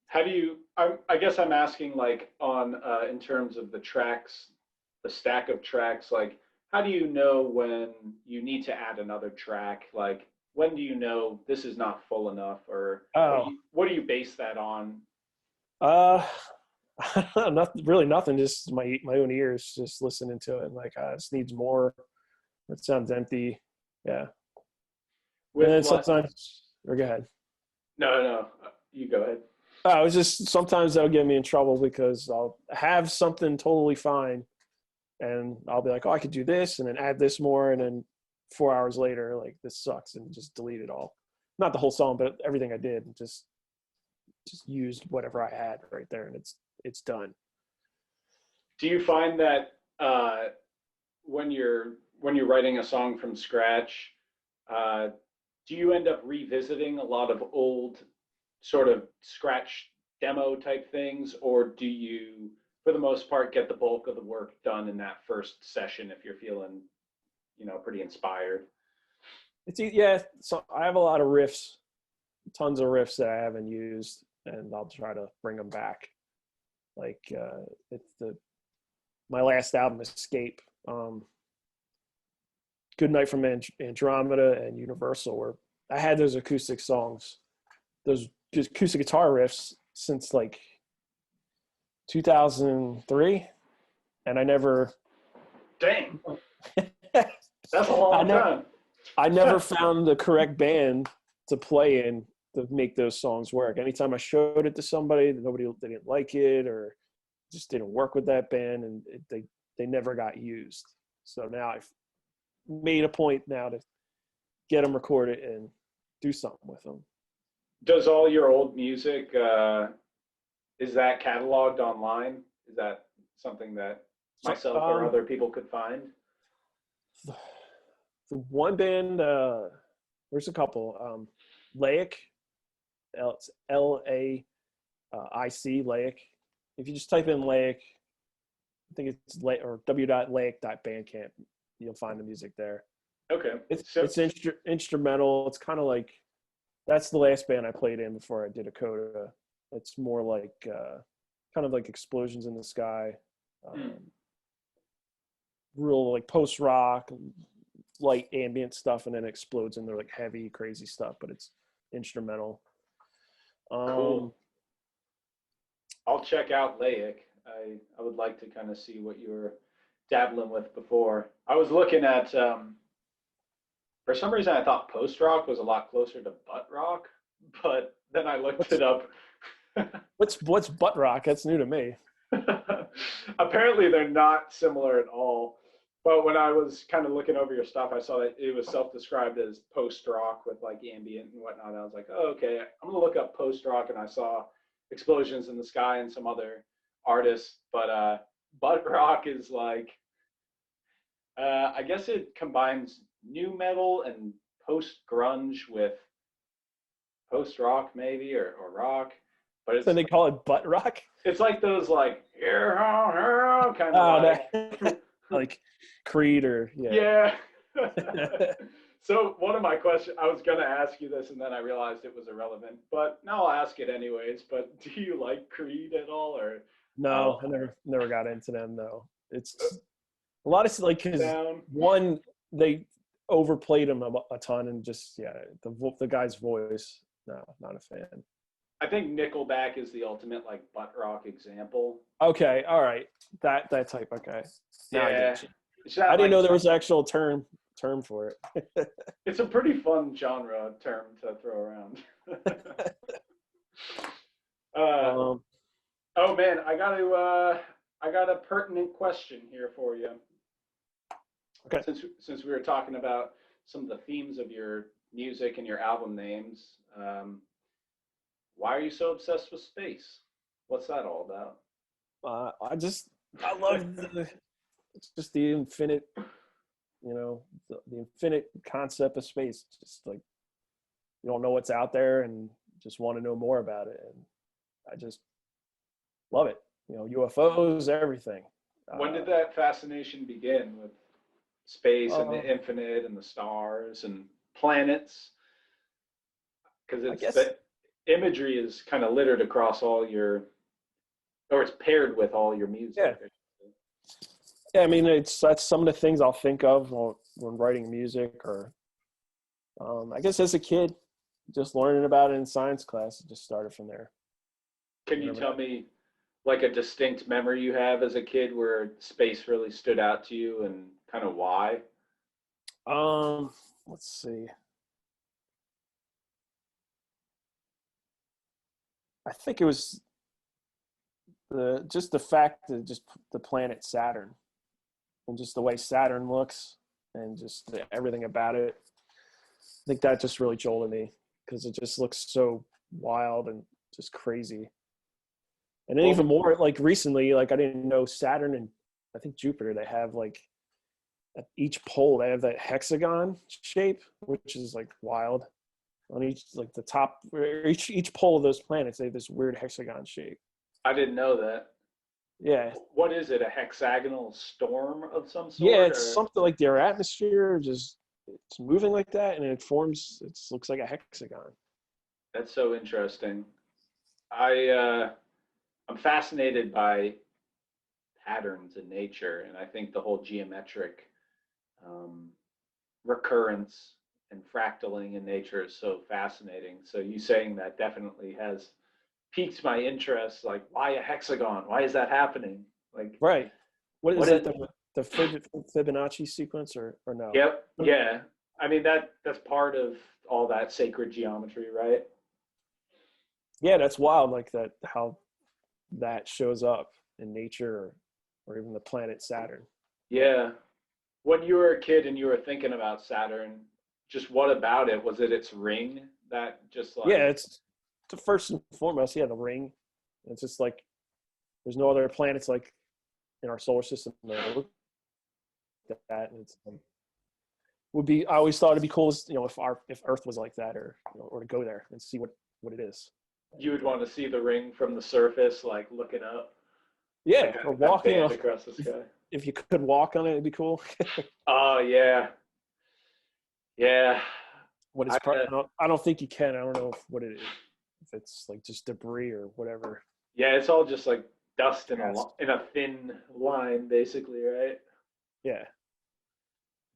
How do you, I guess I'm asking like on, in terms of the tracks, the stack of tracks, like how do you know when you need to add another track? Like when do you know this is not full enough, or Oh, what do you base that on? uh, nothing, really nothing. Just my own ears, just listening to it, and like, this needs more. It sounds empty. Yeah, and With then what? sometimes, or go ahead. No, no, you go ahead. Oh, it's just sometimes that'll get me in trouble because I'll have something totally fine, and I'll be like, oh, I could do this, and then add this more, and then 4 hours later, like, this sucks, and just delete it all. Not the whole song, but everything I did, and just used whatever I had right there, and it's done. Do you find that when you're writing a song from scratch, uh, do you end up revisiting a lot of old sort of scratch demo type things, or do you, for the most part, get the bulk of the work done in that first session if you're feeling, pretty inspired? Yeah. So I have a lot of riffs, tons of riffs that I haven't used, and I'll try to bring them back. Like, it's my last album, Escape, Good Night from Andromeda, and Universal, where I had those acoustic songs, those just acoustic guitar riffs since like 2003, and I never, Dang, I that's a long never, time. I never found the correct band to play in to make those songs work. Anytime I showed it to somebody, they didn't like it, or just didn't work with that band, and they never got used. So now I've made a point now to get them recorded and do something with them. Does all your old music, is that cataloged online? Is that something that So, myself or other people could find? the one band, there's a couple. Laic, it's LAIC, Laic. If you just type in Laic, I think it's or w.laic.bandcamp, you'll find the music there. Okay. It's instrumental. It's kind of like, that's the last band I played in before I did Akkodha. It's more like kind of like explosions in the sky, real like post rock, light ambient stuff, and then it explodes into like heavy, crazy stuff. But it's instrumental. Cool. I'll check out Laic. I would like to kind of see what you were dabbling with before. I was looking at, for some reason I thought post rock was a lot closer to butt rock, but then I looked it up. What's butt rock? That's new to me. Apparently they're not similar at all. But when I was kind of looking over your stuff, I saw that it was self-described as post rock with like ambient and whatnot. I was like, oh, okay, I'm gonna look up post rock, and I saw Explosions in the Sky and some other artists. But butt rock is like, I guess it combines new metal and post grunge with post rock maybe, or rock. But it's, so they call it butt rock. It's like those like kind of like Creed or yeah. So one of my questions, I was gonna ask you this and then I realized it was irrelevant, but now I'll ask it anyways. But do you like Creed at all, or no? I never got into them though. It's a lot of like, because one, they overplayed him a ton, and just the guy's voice. No, not a fan. I think Nickelback is the ultimate like butt rock example. Okay, all right, that type. Okay, now yeah, I didn't know there was an actual term for it. It's a pretty fun genre term to throw around. Oh man, I got a pertinent question here for you. Okay. Since we were talking about some of the themes of your music and your album names, why are you so obsessed with space? What's that all about? I love it's just the infinite, the infinite concept of space. Just like, you don't know what's out there and just want to know more about it. And I just love it. UFOs, everything. When did that fascination begin with space and the infinite and the stars and planets? Because the imagery is kind of littered across all your, or it's paired with all your music. Yeah, I mean, that's some of the things I'll think of when writing music, or I guess as a kid, just learning about it in science class, it just started from there. Can you tell me like a distinct memory you have as a kid where space really stood out to you, and kind of why? Let's see. I think it was the fact that just the planet Saturn, and just the way Saturn looks, and just everything about it. I think that just really jolted me, because it just looks so wild and just crazy. And then even more, like recently, like I didn't know Saturn and I think Jupiter, they have like at each pole, they have that hexagon shape, which is like wild. On each, like the top, each pole of those planets, they have this weird hexagon shape. I didn't know that. Yeah. What is it? A hexagonal storm of some sort? Yeah, it's something like their atmosphere it's moving like that, and it forms. It looks like a hexagon. That's so interesting. I'm fascinated by patterns in nature, and I think the whole geometric recurrence and fractaling in nature is so fascinating. So you saying that definitely has piqued my interest. Like, why a hexagon? Why is that happening? Like, right. What is it? The Fibonacci sequence, or no? Yep. Yeah. I mean, that's part of all that sacred geometry, right? Yeah, that's wild. Like that, how that shows up in nature, or even the planet Saturn. Yeah. When you were a kid and you were thinking about Saturn, just what about it? Was it its ring that just like... Yeah, it's the first and foremost. Yeah, the ring. It's just like there's no other planets like in our solar system that look like that. And it's I always thought it'd be cool, if Earth was like that, or or to go there and see what it is. You would want to see the ring from the surface, like looking up. Yeah, like or walking across the sky. If you could walk on it, it'd be cool. Oh yeah. Yeah. What is I don't think you can. I don't know what it is. If it's like just debris or whatever. Yeah, it's all just like dust in Yes. in a thin line, basically, right? Yeah.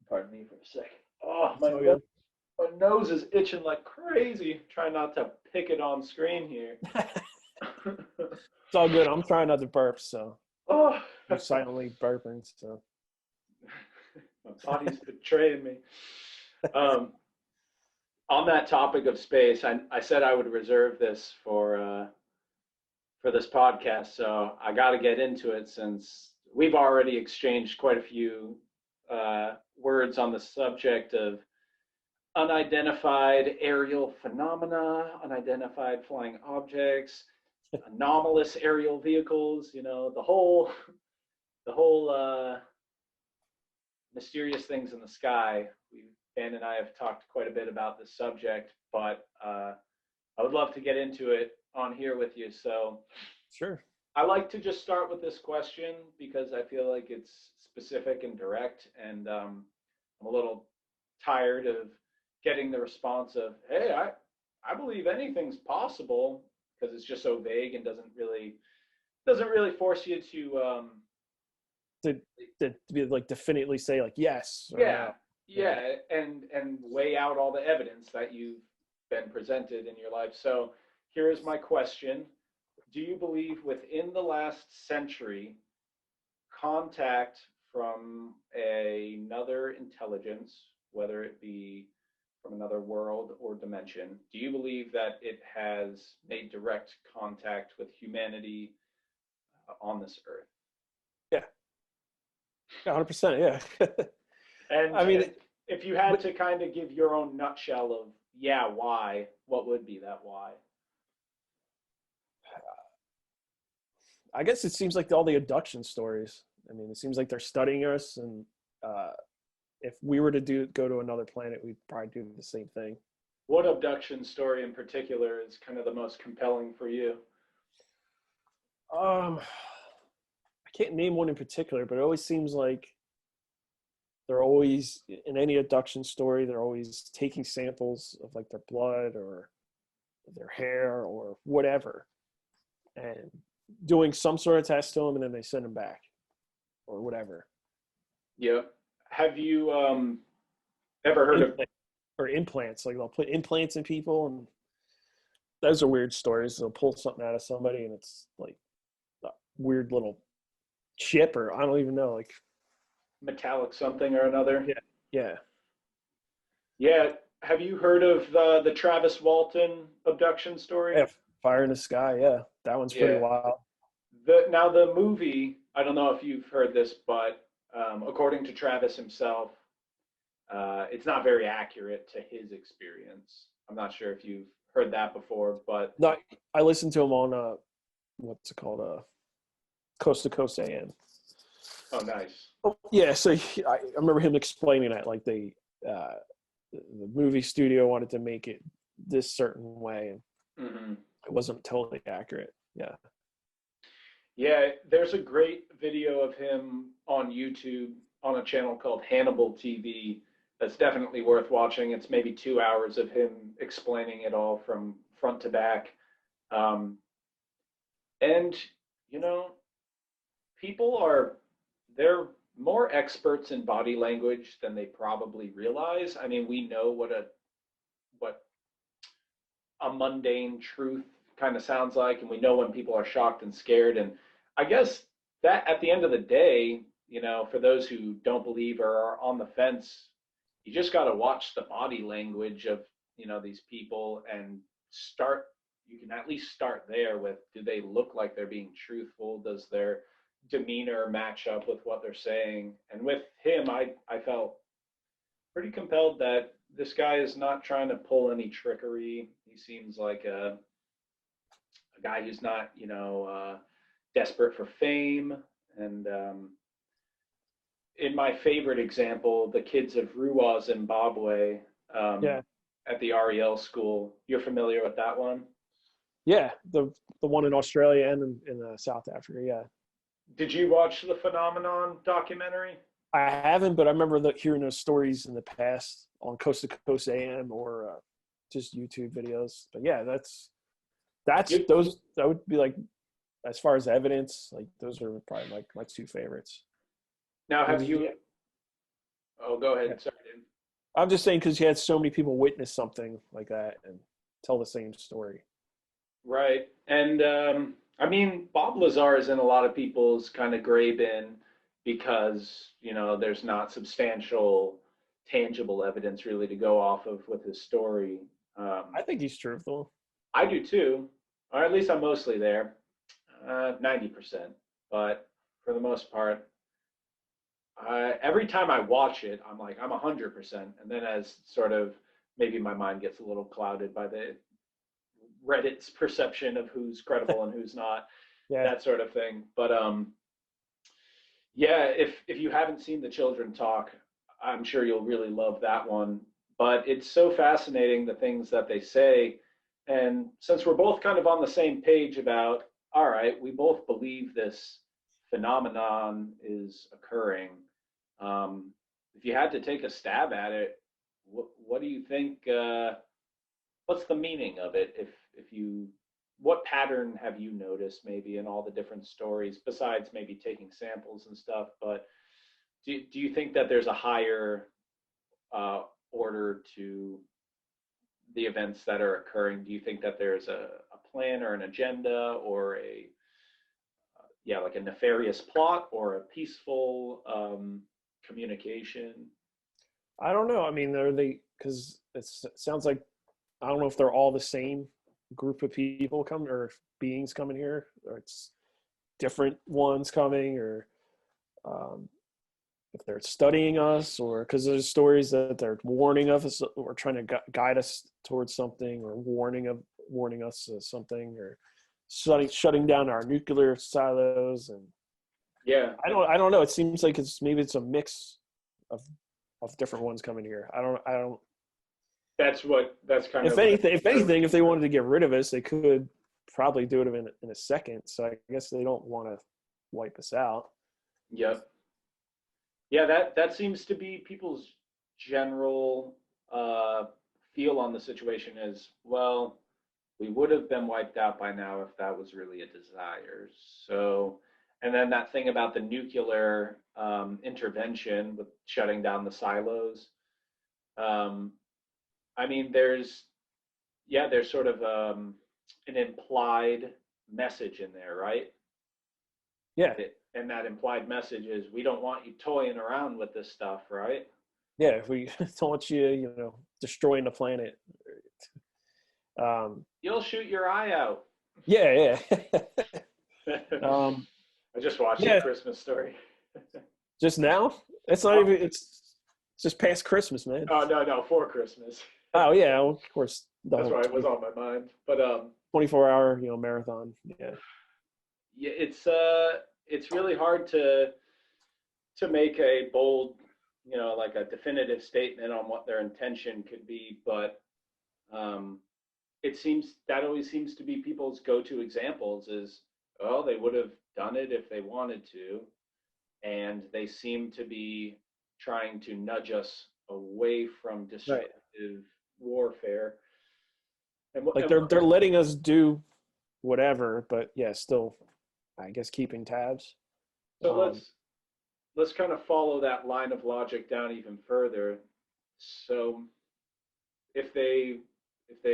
Pardon me for a second. Oh, It's all good. my nose is itching like crazy. Try not to pick it on screen here. It's all good. I'm trying not to burp, so Oh, I'm silently burping. So my body's betraying me. Um, on that topic of space, I said I would reserve this for this podcast, so I got to get into it since we've already exchanged quite a few words on the subject of unidentified aerial phenomena, unidentified flying objects, anomalous aerial vehicles. You know, the whole mysterious things in the sky. Ben and I have talked quite a bit about this subject, but I would love to get into it on here with you. So sure. I like to just start with this question because I feel like it's specific and direct, and I'm a little tired of getting the response of, "Hey, I believe anything's possible," because it's just so vague and doesn't really force you to To be like definitely say like yes or yeah no. yeah and weigh out all the evidence that you've been presented in your life. So here is my question: do you believe within the last century contact from another intelligence, whether it be from another world or dimension, do you believe that it has made direct contact with humanity on this earth? Yeah. 100%. Yeah. And I mean, if you had to kind of give your own nutshell of, yeah, why, what would be that why? I guess it seems like all the abduction stories. I mean, it seems like they're studying us, and if we were to go to another planet, we'd probably do the same thing. What abduction story in particular is kind of the most compelling for you? I can't name one in particular, but it always seems like they're always in any abduction story. They're always taking samples of like their blood or their hair or whatever, and doing some sort of test to them, and then they send them back or whatever. Yeah. Have you ever heard of or implants? Like they'll put implants in people, and those are weird stories. They'll pull something out of somebody, and it's like a weird little chip, or I don't even know. Like metallic something or another? yeah, yeah, Yeah. Have you heard of the Travis Walton abduction story? yeah. Fire in the Sky. Yeah, that one's pretty Yeah. wild. The movie, I don't know if you've heard this, but according to Travis himself, it's not very accurate to his experience. I'm not sure if you've heard that before, but No, I listened to him on what's it called? Coast to Coast AM. oh, nice. Oh, yeah, so I remember him explaining that like the movie studio wanted to make it this certain way, and it wasn't totally accurate. Yeah. Yeah, there's a great video of him on YouTube on a channel called Hannibal TV that's definitely worth watching. It's maybe 2 hours of him explaining it all from front to back. Um, and, you know, they're more experts in body language than they probably realize. I mean, we know what a mundane truth kind of sounds like, and we know when people are shocked and scared. And I guess that at the end of the day, for those who don't believe or are on the fence, you just got to watch the body language of, these people and you can at least start there with, do they look like they're being truthful? Does their demeanor match up with what they're saying? And with him, I felt pretty compelled that this guy is not trying to pull any trickery. He seems like a guy who's not, desperate for fame. And in my favorite example, the kids of Ruwa, Zimbabwe, Yeah. at the REL school. You're familiar with that one? Yeah, the one in Australia and in South Africa. Yeah. Did you watch the Phenomenon documentary? I haven't, but I remember hearing those stories in the past. on Coast to Coast AM or just YouTube videos. But yeah, that would be like, as far as evidence, like those are probably like my two favorites. Now, have you? Yeah. Oh, go Yeah. ahead. Sorry, Dan. I'm just saying because you had so many people witness something like that and tell the same story. Right. And I mean, Bob Lazar is in a lot of people's kind of gray bin because, there's not substantial, tangible evidence really to go off of with his story. I think he's truthful. I do too, or at least I'm mostly there, 90%. But for the most part, every time I watch it, I'm like, I'm 100%. And then as sort of maybe my mind gets a little clouded by the Reddit's perception of who's credible and who's not, Yeah. that sort of thing. But yeah, if you haven't seen The Children Talk, I'm sure you'll really love that one. But it's so fascinating, the things that they say. And since we're both kind of on the same page about, all right, we both believe this phenomenon is occurring. If you had to take a stab at it, what do you think? What's the meaning of it? What pattern have you noticed maybe in all the different stories besides maybe taking samples and stuff? But do you think that there's a higher order to the events that are occurring? Do you think that there's a plan or an agenda or like a nefarious plot or a peaceful communication? I don't know. I mean, because it sounds like, I don't know if they're all the same group of people coming or beings coming here, or it's different ones coming, or if they're studying us, or because there's stories that they're warning of us or trying to guide us towards something, or warning us of something, or shutting down our nuclear silos. And yeah, I don't know. It seems like maybe it's a mix of different ones coming here. I don't. That's kind of. If anything, if they wanted to get rid of us, they could probably do it in a second. So I guess they don't want to wipe us out. Yep. Yeah, that seems to be people's general feel on the situation is, well, we would have been wiped out by now if that was really a desire. So, and then that thing about the nuclear intervention with shutting down the silos. I mean, there's sort of an implied message in there, right? Yeah. And that implied message is, we don't want you toying around with this stuff, right? Yeah, we don't want you, destroying the planet. You'll shoot your eye out. Yeah. I just watched yeah. A Christmas Story. Just now? It's not even. It's just past Christmas, man. Oh no, for Christmas. Oh yeah, well, of course. That's why it was on my mind. But 24-hour, marathon. Yeah. Yeah, it's really hard to make a bold, like a definitive statement on what their intention could be. But that always seems to be people's go-to examples is, oh, they would have done it if they wanted to, and they seem to be trying to nudge us away from destructive warfare. And they're letting us do whatever, but yeah, still, I guess, keeping tabs. So let's kind of follow that line of logic down even further. So if they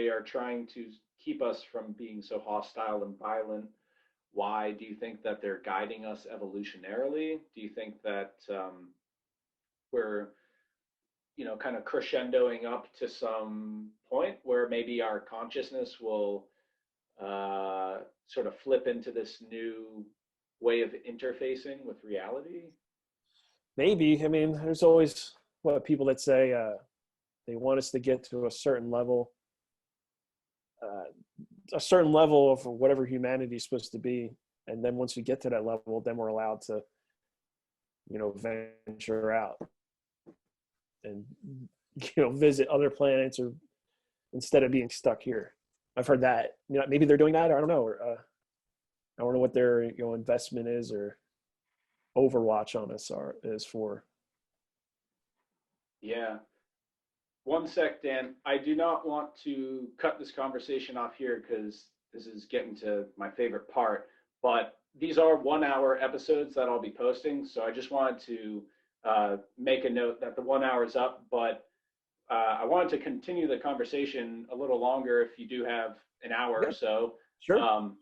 are trying to keep us from being so hostile and violent, why do you think that they're guiding us evolutionarily? Do you think that we're kind of crescendoing up to some point where maybe our consciousness will sort of flip into this new way of interfacing with reality? Maybe. I mean, there's always people that say they want us to get to a certain level of whatever humanity is supposed to be, and then once we get to that level, then we're allowed to venture out and visit other planets, or instead of being stuck here. I've heard that maybe they're doing that, or I don't know, or I don't know what their investment is or overwatch on us is for. Yeah, One sec, Dan. I do not want to cut this conversation off here because this is getting to my favorite part. But these are 1 hour episodes that I'll be posting. So I just wanted to make a note that the 1 hour is up. But I wanted to continue the conversation a little longer if you do have an hour or so. Sure.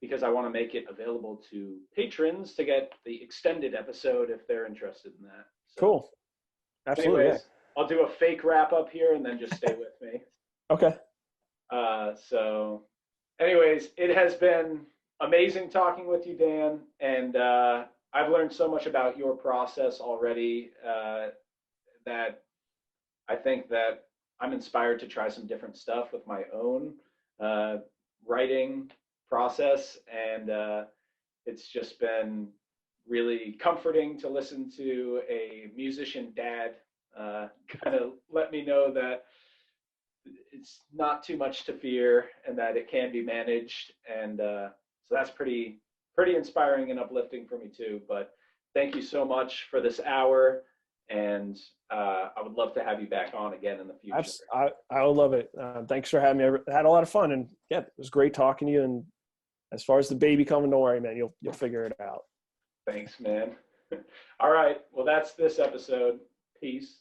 Because I want to make it available to patrons to get the extended episode if they're interested in that. So, Cool. Absolutely. anyways, I'll do a fake wrap up here and then just stay with me. Okay. So anyways, it has been amazing talking with you, Dan. And I've learned so much about your process already that I think that I'm inspired to try some different stuff with my own writing process. And it's just been really comforting to listen to a musician dad kind of let me know that it's not too much to fear and that it can be managed. And so that's pretty inspiring and uplifting for me too. But thank you so much for this hour. And I would love to have you back on again in the future. I would love it. Thanks for having me. I had a lot of fun, and yeah, it was great talking to you. And as far as the baby coming, don't worry, man. You'll figure it out. Thanks, man. All right. Well, that's this episode. Peace.